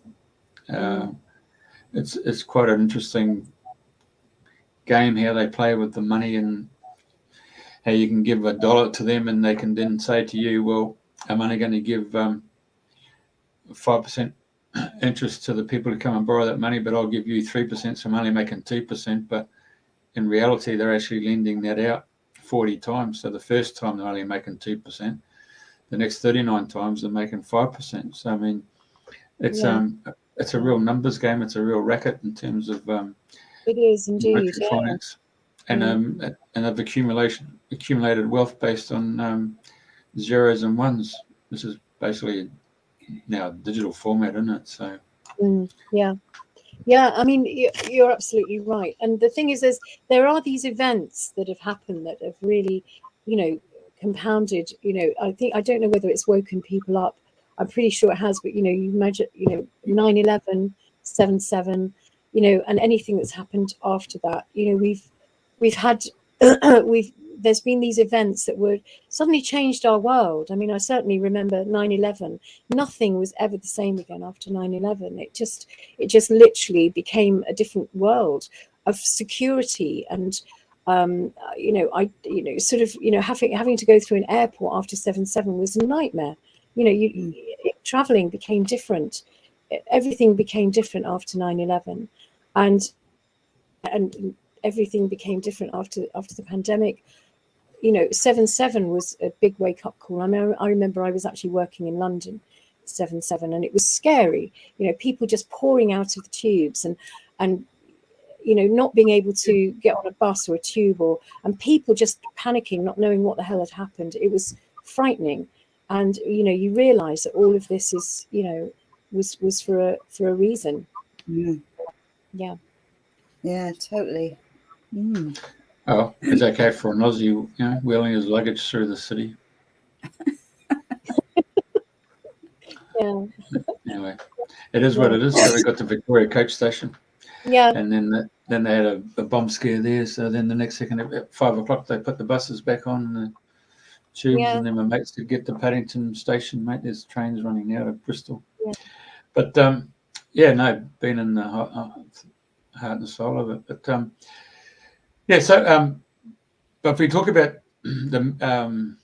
It's quite an interesting game how they play with the money, and how you can give $1 to them and they can then say to you, well, I'm only going to give 5% interest to the people who come and borrow that money, but I'll give you 3%, so I'm only making 2%. But in reality, they're actually lending that out 40 times. So the first time they're only making 2%. The next 39 times they're making 5%. So, I mean, it's a real numbers game. It's a real racket in terms of it is indeed finance. And they've accumulated wealth based on zeros and ones. This is basically now a digital format, isn't it? So yeah, I mean, you're absolutely right. And the thing is, there are these events that have happened that have really, you know, compounded. You know, I don't know whether it's woken people up. I'm pretty sure it has. But you know, you imagine, you know, 9/11, 7/7, you know, and anything that's happened after that. You know, we've had there's been these events that would suddenly changed our world. I mean, I certainly remember 9/11. Nothing was ever the same again after 9/11. It just literally became a different world of security. And you know, sort of, you know, having to go through an airport after 7/7 was a nightmare. You know, traveling became different. Everything became different after 9/11, and everything became different after the pandemic. You know, 7/7 was a big wake-up call. I mean, I remember I was actually working in London 7/7, and it was scary. You know, people just pouring out of the tubes, and you know, not being able to get on a bus or a tube, and people just panicking, not knowing what the hell had happened. It was frightening. And you know, you realise that all of this is, you know, was for a reason. Yeah, totally. Oh, it's okay for an Aussie, you know, wheeling his luggage through the city. Anyway, it is what it is. So we got to Victoria Coach Station. And then they had a bomb scare there. So then the next second at 5 o'clock they put the buses back on the tubes, and then my mates could get to Paddington Station. Mate, there's trains running out of Bristol. But been in the heart and soul of it. But but if we talk about the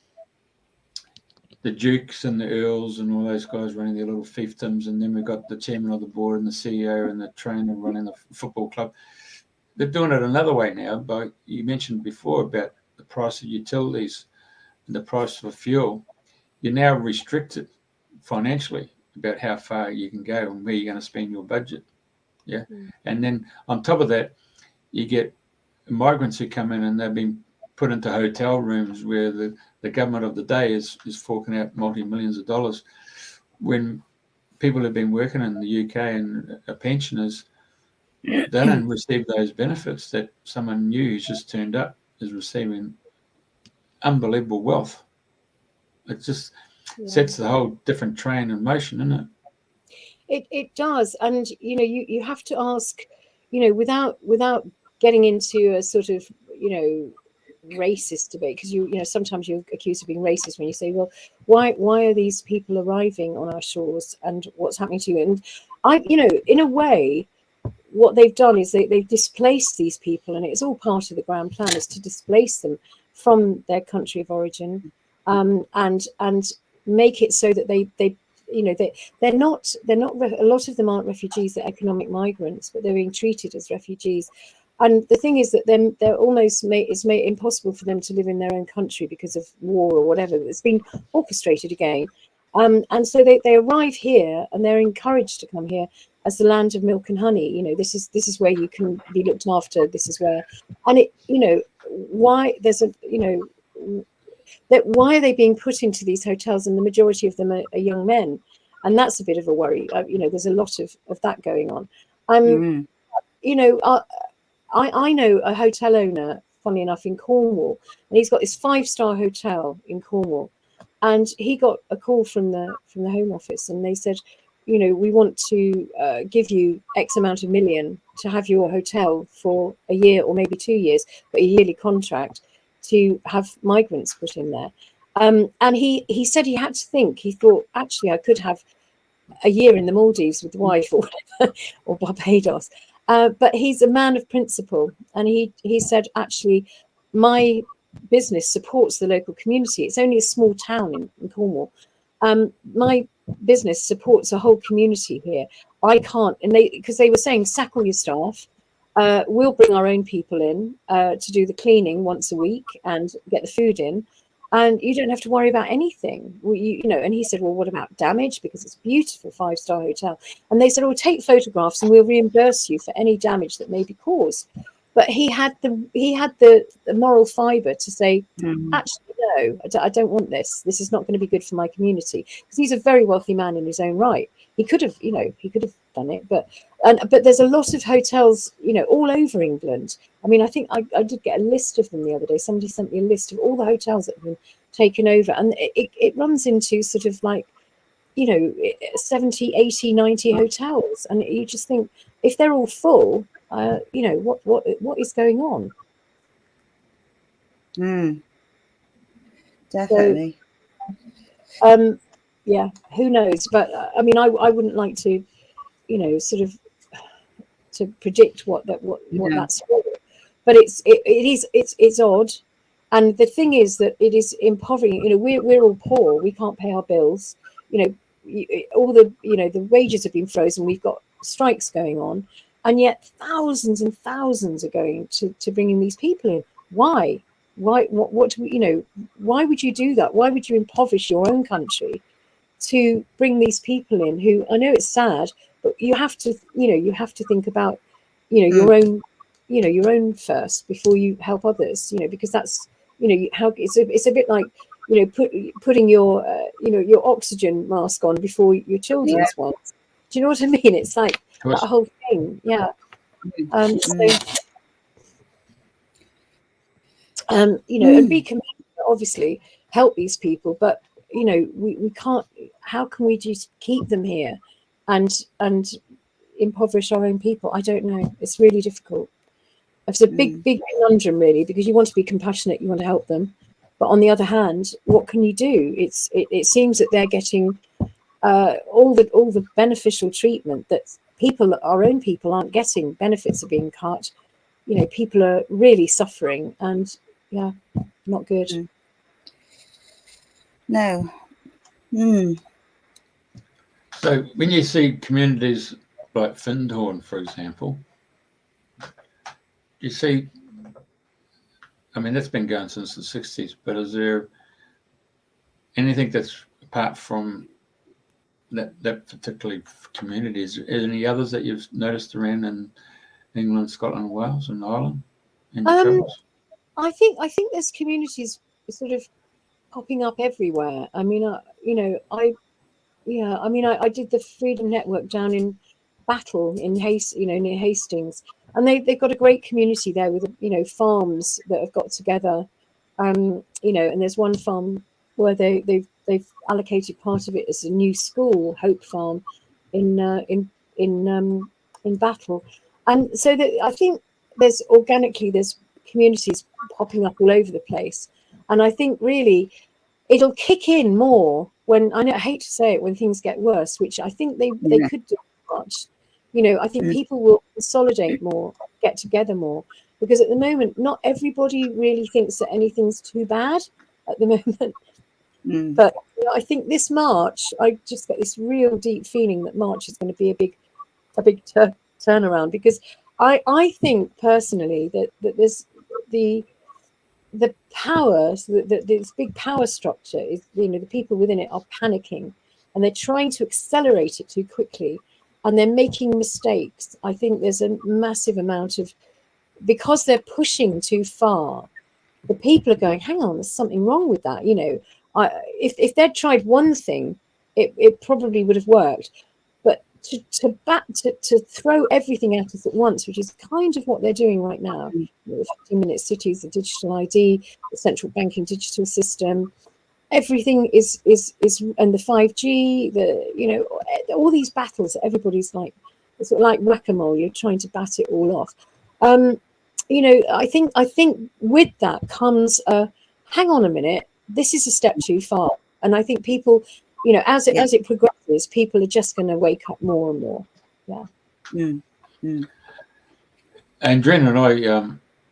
dukes and the earls and all those guys running their little fiefdoms, and then we've got the chairman of the board and the CEO and the trainer running the football club. They're doing it another way now. But you mentioned before about the price of utilities and the price of fuel. You're now restricted financially about how far you can go and where you're going to spend your budget. And then on top of that, you get migrants who come in and they've been put into hotel rooms where the government of the day is forking out multi-millions of dollars, when people who've been working in the UK and are pensioners, they don't receive those benefits that someone new who's just turned up is receiving. Unbelievable wealth. It just sets the whole different train in motion, isn't it? It does. And you know, you have to ask, you know, without getting into a sort of, you know, racist debate, because you know, sometimes you're accused of being racist when you say, well, why are these people arriving on our shores and what's happening to you? And you know, in a way, what they've done is they've displaced these people, and it's all part of the grand plan, is to displace them from their country of origin, and make it so that they you know, they're not a lot of them aren't refugees, they're economic migrants, but they're being treated as refugees. And the thing is that then they're almost it's made impossible for them to live in their own country because of war or whatever. It's been orchestrated again. And so they arrive here and they're encouraged to come here as the land of milk and honey. You know, this is where you can be looked after. This is where, and it, you know, why there's a, you know, that why are they being put into these hotels, and the majority of them are young men, and that's a bit of a worry. You know, there's a lot of that going on. You know, I know a hotel owner, funny enough, in Cornwall, and he's got this 5-star hotel in Cornwall, and he got a call from the Home Office, and they said, you know, we want to give you X amount of million to have your hotel for a year or maybe 2 years, but a yearly contract to have migrants put in there. And he said he had to think. He thought, actually, I could have a year in the Maldives with the wife or whatever, or Barbados. But he's a man of principle, and he said, actually, my business supports the local community. It's only a small town in Cornwall. My business supports a whole community here. I can't, and because they were saying, sack all your staff. We'll bring our own people in to do the cleaning once a week and get the food in, and you don't have to worry about anything. You know. And he said, well, what about damage? Because it's a beautiful 5-star hotel. And they said, oh, take photographs and we'll reimburse you for any damage that may be caused. But he had the moral fibre to say, actually, no, I don't want this. This is not going to be good for my community. Because he's a very wealthy man in his own right. He could have, you know, done it. But there's a lot of hotels, you know, all over England. I mean, I think I did get a list of them the other day. Somebody sent me a list of all the hotels that have been taken over. And it runs into sort of like, you know, 70, 80, 90 hotels. And you just think, if they're all full, you know, what is going on? Definitely. So, yeah, who knows? But I mean, I wouldn't like to, you know, sort of to predict what that's for. But it's odd, and the thing is that it is impoverishing. You know, we're all poor. We can't pay our bills. You know, all the, you know, the wages have been frozen. We've got strikes going on, and yet thousands and thousands are going to bringing these people in. Why? What do we, you know? Why would you do that? Why would you impoverish your own country to bring these people in? Who, I know it's sad, but you have to, you know, you have to think about, you know, your own, you know, your own first before you help others. You know, because that's, you know, how it's a bit like, you know, putting your you know, your oxygen mask on before your children's ones. Do you know what I mean? It's like that whole thing. Yeah. You know, and be committed to obviously help these people, but you know, we can't. How can we just keep them here and impoverish our own people? I don't know. It's really difficult. It's a big conundrum, really, because you want to be compassionate, you want to help them, but on the other hand, what can you do? It seems that they're getting all the beneficial treatment that our own people aren't getting. Benefits are being cut. You know, people are really suffering, and yeah, not good. No. So when you see communities like Findhorn, for example, you see, I mean, that's been going since the 60s, but is there anything that's apart from that particular community? Is there any others that you've noticed around in England, Scotland, Wales, and Ireland in your travels? I think there's communities sort of popping up everywhere. I mean, you know, I did the Freedom Network down in Battle in near Hastings, and they've got a great community there with, you know, farms that have got together. You know, and there's one farm where they've allocated part of it as a new school, Hope Farm, in Battle, and so that I think there's communities popping up all over the place, and I think really it'll kick in more when, I hate to say it, when things get worse, which I think they could do much. You know, I think people will consolidate more, get together more, because at the moment, not everybody really thinks that anything's too bad at the moment. But you know, I think this March, I just get this real deep feeling that March is going to be a big turnaround, because I think personally that there's the power, so that this big power structure is, the people within it are panicking, and they're trying to accelerate it too quickly, and they're making mistakes. I think there's a massive amount of, because they're pushing too far, the people are going, hang on, there's something wrong with that. If they'd tried one thing, it probably would have worked. But to throw everything at us at once, which is kind of what they're doing right now, the 15-minute cities, the digital ID, the central banking digital system, everything is and the 5G, all these battles that everybody's like, it's sort of like whack-a-mole. You're trying to bat it all off. I think with that comes hang on a minute, this is a step too far. And I think people, as it progresses, people are just going to wake up more and more. Yeah. Andrena and I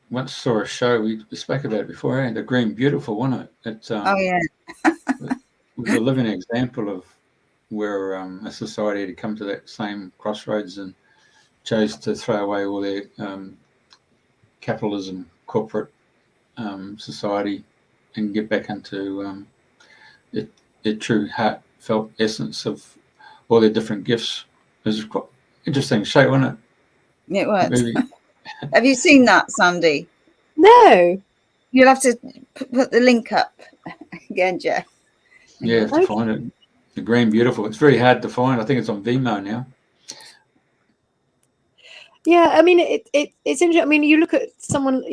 once saw a show, we spoke about it beforehand, The Green Beautiful, wasn't it? It was a living example of where a society had come to that same crossroads and chose to throw away all their capitalism, corporate society, and get back into the true heartfelt essence of all their different gifts. It was quite interesting show, wasn't it? It was. Have you seen that, Sandi? No. You'll have to put the link up again, Jeff. Yeah, have to find it. The Green Beautiful. It's very hard to find. I think it's on Vimeo now. Yeah, I mean, it's interesting. I mean, you look at someone,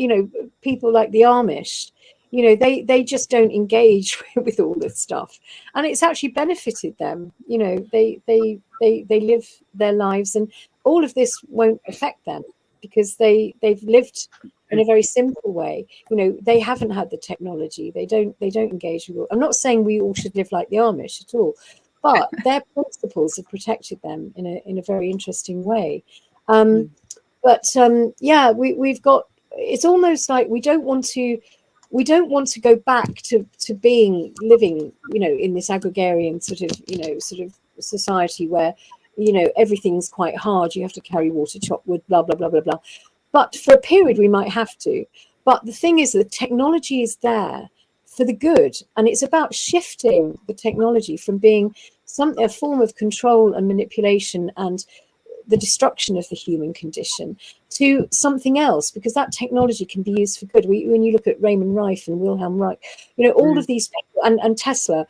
people like the Amish, they just don't engage with all this stuff, and it's actually benefited them. They live their lives, and all of this won't affect them because they've lived in a very simple way. They haven't had the technology. They don't engage with it. I'm not saying we all should live like the Amish at all, but their principles have protected them in a very interesting way. We've got, it's almost like we don't want to go back to living, in this agrarian sort of society where, everything's quite hard. You have to carry water, chop wood, blah, blah, blah, blah, blah. But for a period, we might have to. But the thing is, the technology is there for the good. And it's about shifting the technology from being a form of control and manipulation and the destruction of the human condition to something else, because that technology can be used for good. When you look at Raymond Reif and Wilhelm Reich, all of these people, and Tesla,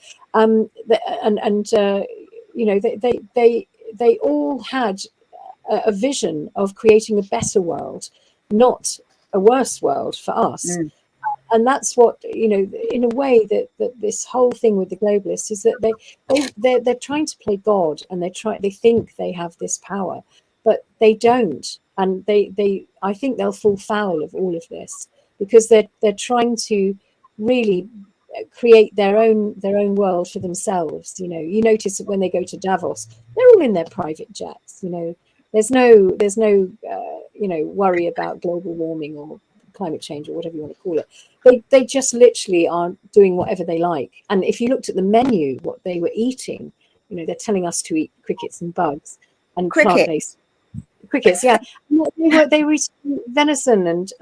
they all had a vision of creating a better world, not a worse world for us. And that's what, in a way that this whole thing with the globalists is that they're trying to play God, and they think they have this power, but they don't. And I think they'll fall foul of all of this because they're trying to really create their own world for themselves. You notice that when they go to Davos, they're all in their private jets. There's no worry about global warming or climate change or whatever you want to call it. They just literally are doing whatever they like. And if you looked at the menu, what they were eating, they're telling us to eat crickets and bugs and plant-based crickets. Yeah, they were eating venison and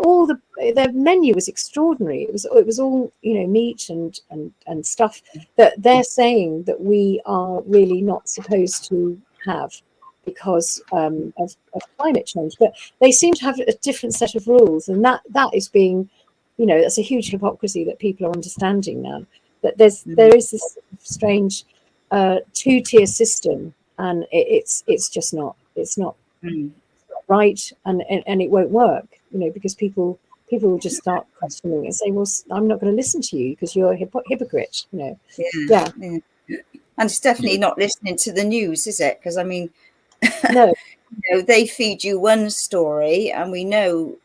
all their menu was extraordinary. It was all meat and stuff that they're saying that we are really not supposed to have because of climate change. But they seem to have a different set of rules, and that is being, that's a huge hypocrisy that people are understanding now. That there is this strange two-tier system, and it's just not right, and it won't work, because people will just start questioning and say, well, I'm not going to listen to you because you're a hypocrite. Yeah. And it's definitely not listening to the news, is it? Because I mean, no. They feed you one story, and we know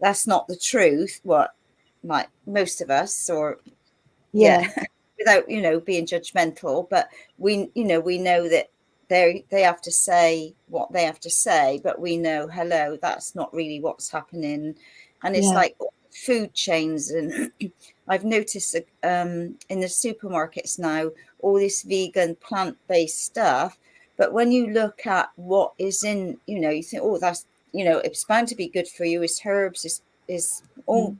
that's not the truth. Like most of us, or without being judgmental, but we know that they have to say what they have to say, but we know, hello, that's not really what's happening. And it's like food chains, and I've noticed in the supermarkets now all this vegan plant-based stuff. But when you look at what is in, you think, oh, that's, you know, it's bound to be good for you. Is herbs, is all,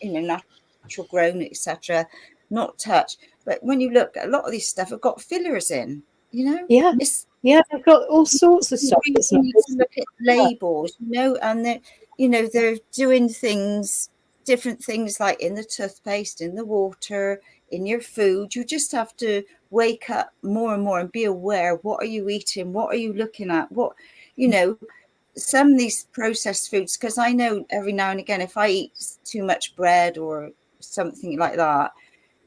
you know, natural grown, etc. Not touched. But when you look, a lot of these stuff have got fillers in. You know, Yeah, it's they've got all sorts of stuff you that's really not need good. to look at labels, you know, and they're, you know, they're doing things, different things like in the toothpaste, in the water, in your food. You just have to wake up more and more and be aware. What are you eating? What are you looking at? What, you know, some of these processed foods, because I know every now and again, if I eat too much bread or something like that,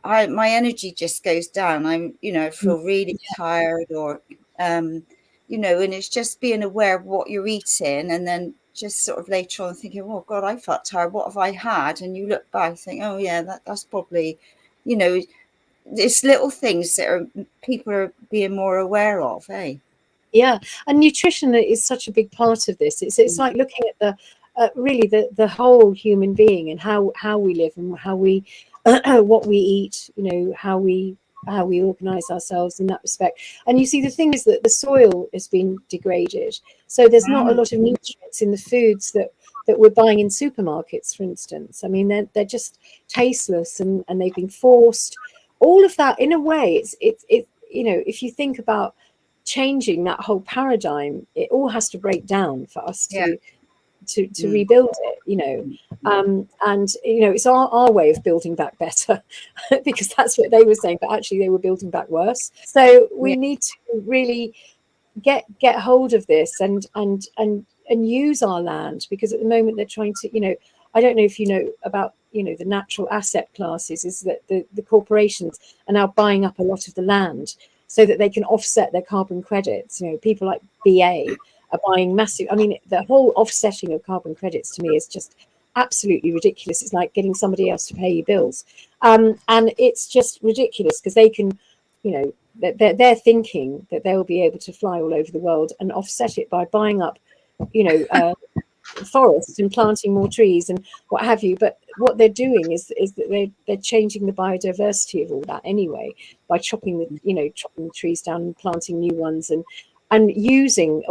my energy just goes down. I'm, you know, I feel really tired, or you know, and it's just being aware of what you're eating, and then just sort of later on thinking, oh God, I felt tired, what have I had? And you look back and think, oh yeah, that's probably, you know, it's little things that are people are being more aware of, eh? Yeah, and nutrition is such a big part of this. It's like looking at the really the whole human being, and how we live, and how we what we eat, you know, how we organize ourselves in that respect. And you see, the thing is that the soil has been degraded, so there's not a lot of nutrients in the foods that we're buying in supermarkets, for instance. I mean, they're just tasteless, and they've been forced. All of that, in a way, it's you know, if you think about changing that whole paradigm, it all has to break down for us to rebuild it, you know. And you know, it's our way of building back better, because that's what they were saying, but actually they were building back worse. So we need to really get hold of this and use our land, because at the moment they're trying to, you know, I don't know if you know about, you know, the natural asset classes, is that the corporations are now buying up a lot of the land so that they can offset their carbon credits. You know, people like BA are buying massive. I mean, the whole offsetting of carbon credits to me is just absolutely ridiculous. It's like getting somebody else to pay your bills, and it's just ridiculous, because they can, you know, they're thinking that they'll be able to fly all over the world and offset it by buying up, you know, forests and planting more trees and what have you. But what they're doing is that they're changing the biodiversity of all that anyway, by chopping the trees down and planting new ones, and using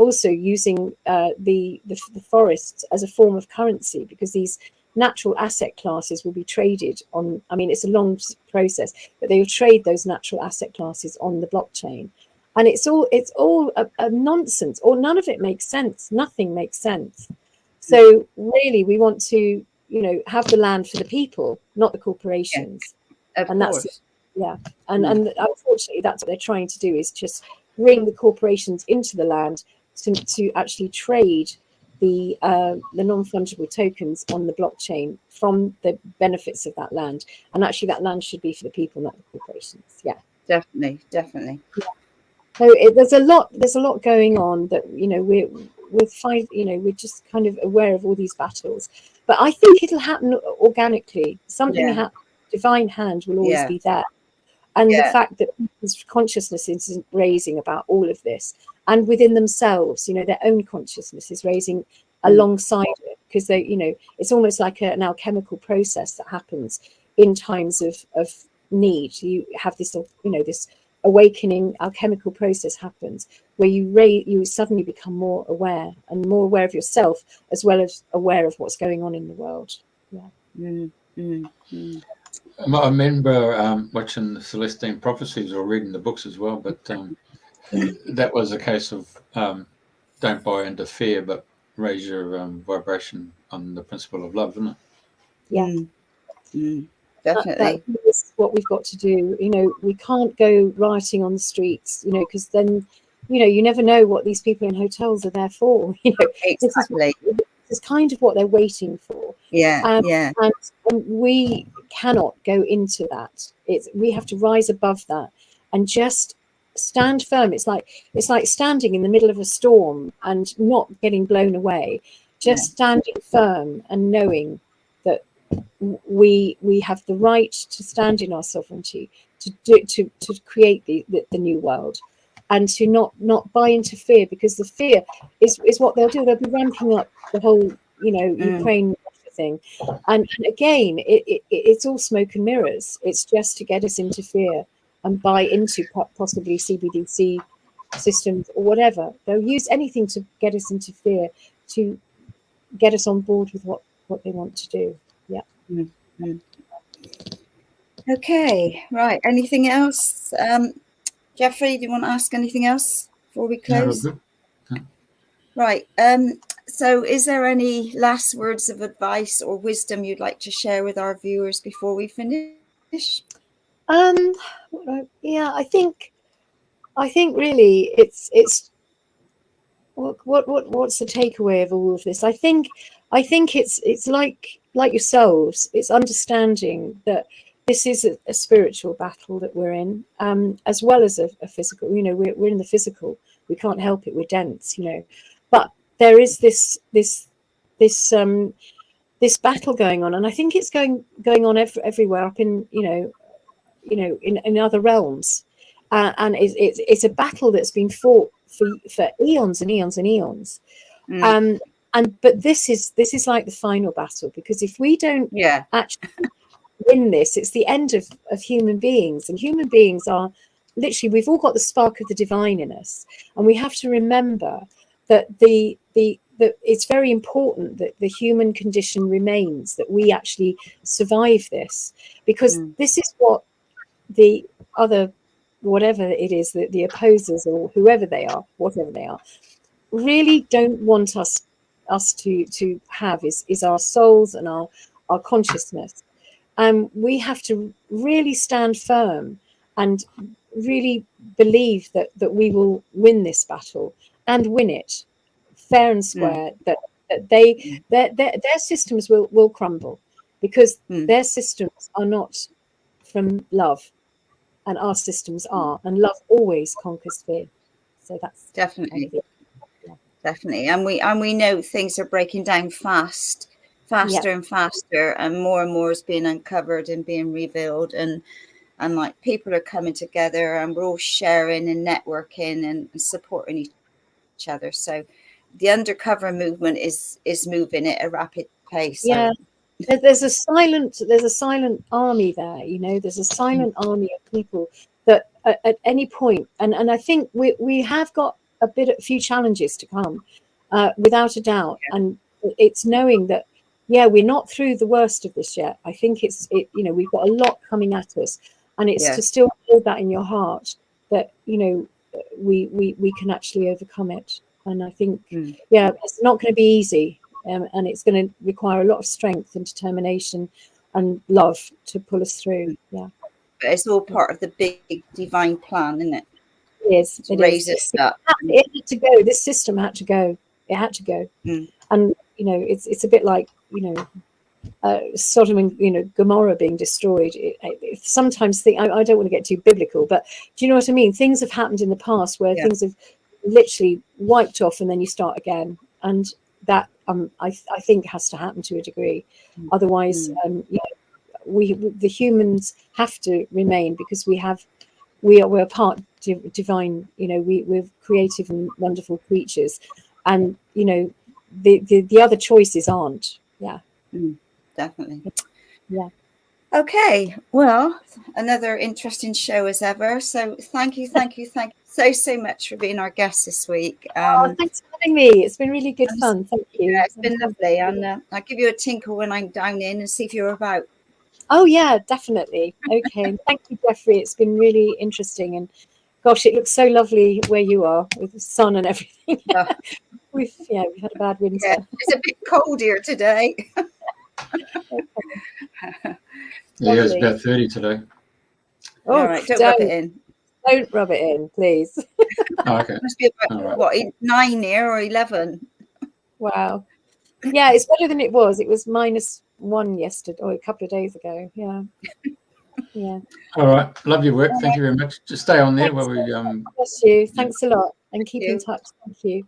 the forests as a form of currency, because these natural asset classes will be traded on. I mean, it's a long process, but they will trade those natural asset classes on the blockchain. And it's all a nonsense, or none of it makes sense. Nothing makes sense. So really, we want to, you know, have the land for the people, not the corporations. Of And course. that's, and unfortunately, that's what they're trying to do, is just bring the corporations into the land to actually trade the non-fungible tokens on the blockchain from the benefits of that land. And actually, that land should be for the people, not the corporations. Yeah, Definitely. so there's a lot going on that, you know, we're just kind of aware of all these battles, but I think it'll happen organically. Something divine hand will always be there, and the fact that people's consciousness is raising about all of this, and within themselves, you know, their own consciousness is raising alongside it, because they, you know, it's almost like an alchemical process that happens in times of need. You have this, you know, this awakening alchemical process happens, where you suddenly become more aware, and more aware of yourself, as well as aware of what's going on in the world. I remember watching the Celestine Prophecies, or reading the books as well, but that was a case of don't buy into fear, but raise your vibration on the principle of love, isn't it? Definitely. That is what we've got to do. You know, we can't go rioting on the streets, you know, because then, you know, you never know what these people in hotels are there for. You know, Exactly. this is kind of what they're waiting for. And we cannot go into that. We have to rise above that and just stand firm. It's like standing in the middle of a storm and not getting blown away. Just standing firm and knowing that we have the right to stand in our sovereignty, to create the new world, and to not buy into fear, because the fear is what they'll do. They'll be ramping up the whole, you know, Ukraine thing, and again, it's all smoke and mirrors. It's just to get us into fear and buy into possibly CBDC systems or whatever. They'll use anything to get us into fear, to get us on board with what they want to do. Yeah. Mm-hmm. Okay, right. Anything else? Jeffrey, do you want to ask anything else before we close? No, good. Right. So is there any last words of advice or wisdom you'd like to share with our viewers before we finish? Yeah, I think really it's what's the takeaway of all of this? I think it's like yourselves. It's understanding that this is a spiritual battle that we're in, as well as a physical. You know, we're in the physical. We can't help it. We're dense. You know, but there is this battle going on, and I think it's going on everywhere up in in other realms, and it's a battle that's been fought for eons and eons and eons. But this is like the final battle, because if we don't actually win this, it's the end of human beings, and human beings are literally, we've all got the spark of the divine in us, and we have to remember that that it's very important that the human condition remains, that we actually survive this, because this is what the other, whatever it is, that the opposers or whoever they are, whatever they are, really don't want us to have is our souls and our consciousness. And we have to really stand firm and really believe that we will win this battle and win it fair and square, that their systems will crumble, because their systems are not from love, and our systems are, and love always conquers fear. So that's definitely definitely. And we know things are breaking down faster and faster, and more is being uncovered and being revealed, and like people are coming together, and we're all sharing and networking and supporting each other. So the undercover movement is moving at a rapid pace. Yeah. There's a silent army there, you know. There's a silent army of people that at any point, and I think we have got a few challenges to come, without a doubt. And it's knowing that, we're not through the worst of this yet. I think we've got a lot coming at us, and it's to still hold that in your heart, that we can actually overcome it. And I think it's not going to be easy. And it's going to require a lot of strength and determination and love to pull us through. Yeah, but it's all part of the big divine plan, isn't it? It is. To raise us up. It had to go. This system had to go. It had to go. And it's a bit like Sodom and Gomorrah being destroyed. Sometimes I don't want to get too biblical, but do you know what I mean? Things have happened in the past where things have literally wiped off, and then you start again, and that I think has to happen to a degree. Otherwise, the humans have to remain, because we're part divine. We're creative and wonderful creatures, and the other choices aren't. Definitely. Yeah. Okay, well, another interesting show as ever. So thank you so much for being our guest this week. Thanks for having me. It's been really good fun. Thank you. Yeah, it's been lovely. And I'll give you a tinkle when I'm down in and see if you're about. Oh yeah, definitely. Okay. Thank you, Jeffrey. It's been really interesting, and gosh, it looks so lovely where you are with the sun and everything. We've had a bad winter. Yeah, it's a bit cold here today. It's about 30 today. Oh, all right, don't rub it in. Don't rub it in, please. Oh, okay. It must be about what, 9 here or 11? Wow. Yeah, it's better than it was. It was -1 yesterday, or a couple of days ago. Yeah. Yeah. All right. Love your work. Thank you very much. Just stay on there while we Bless you. Thanks a lot, and keep in touch. Thank you.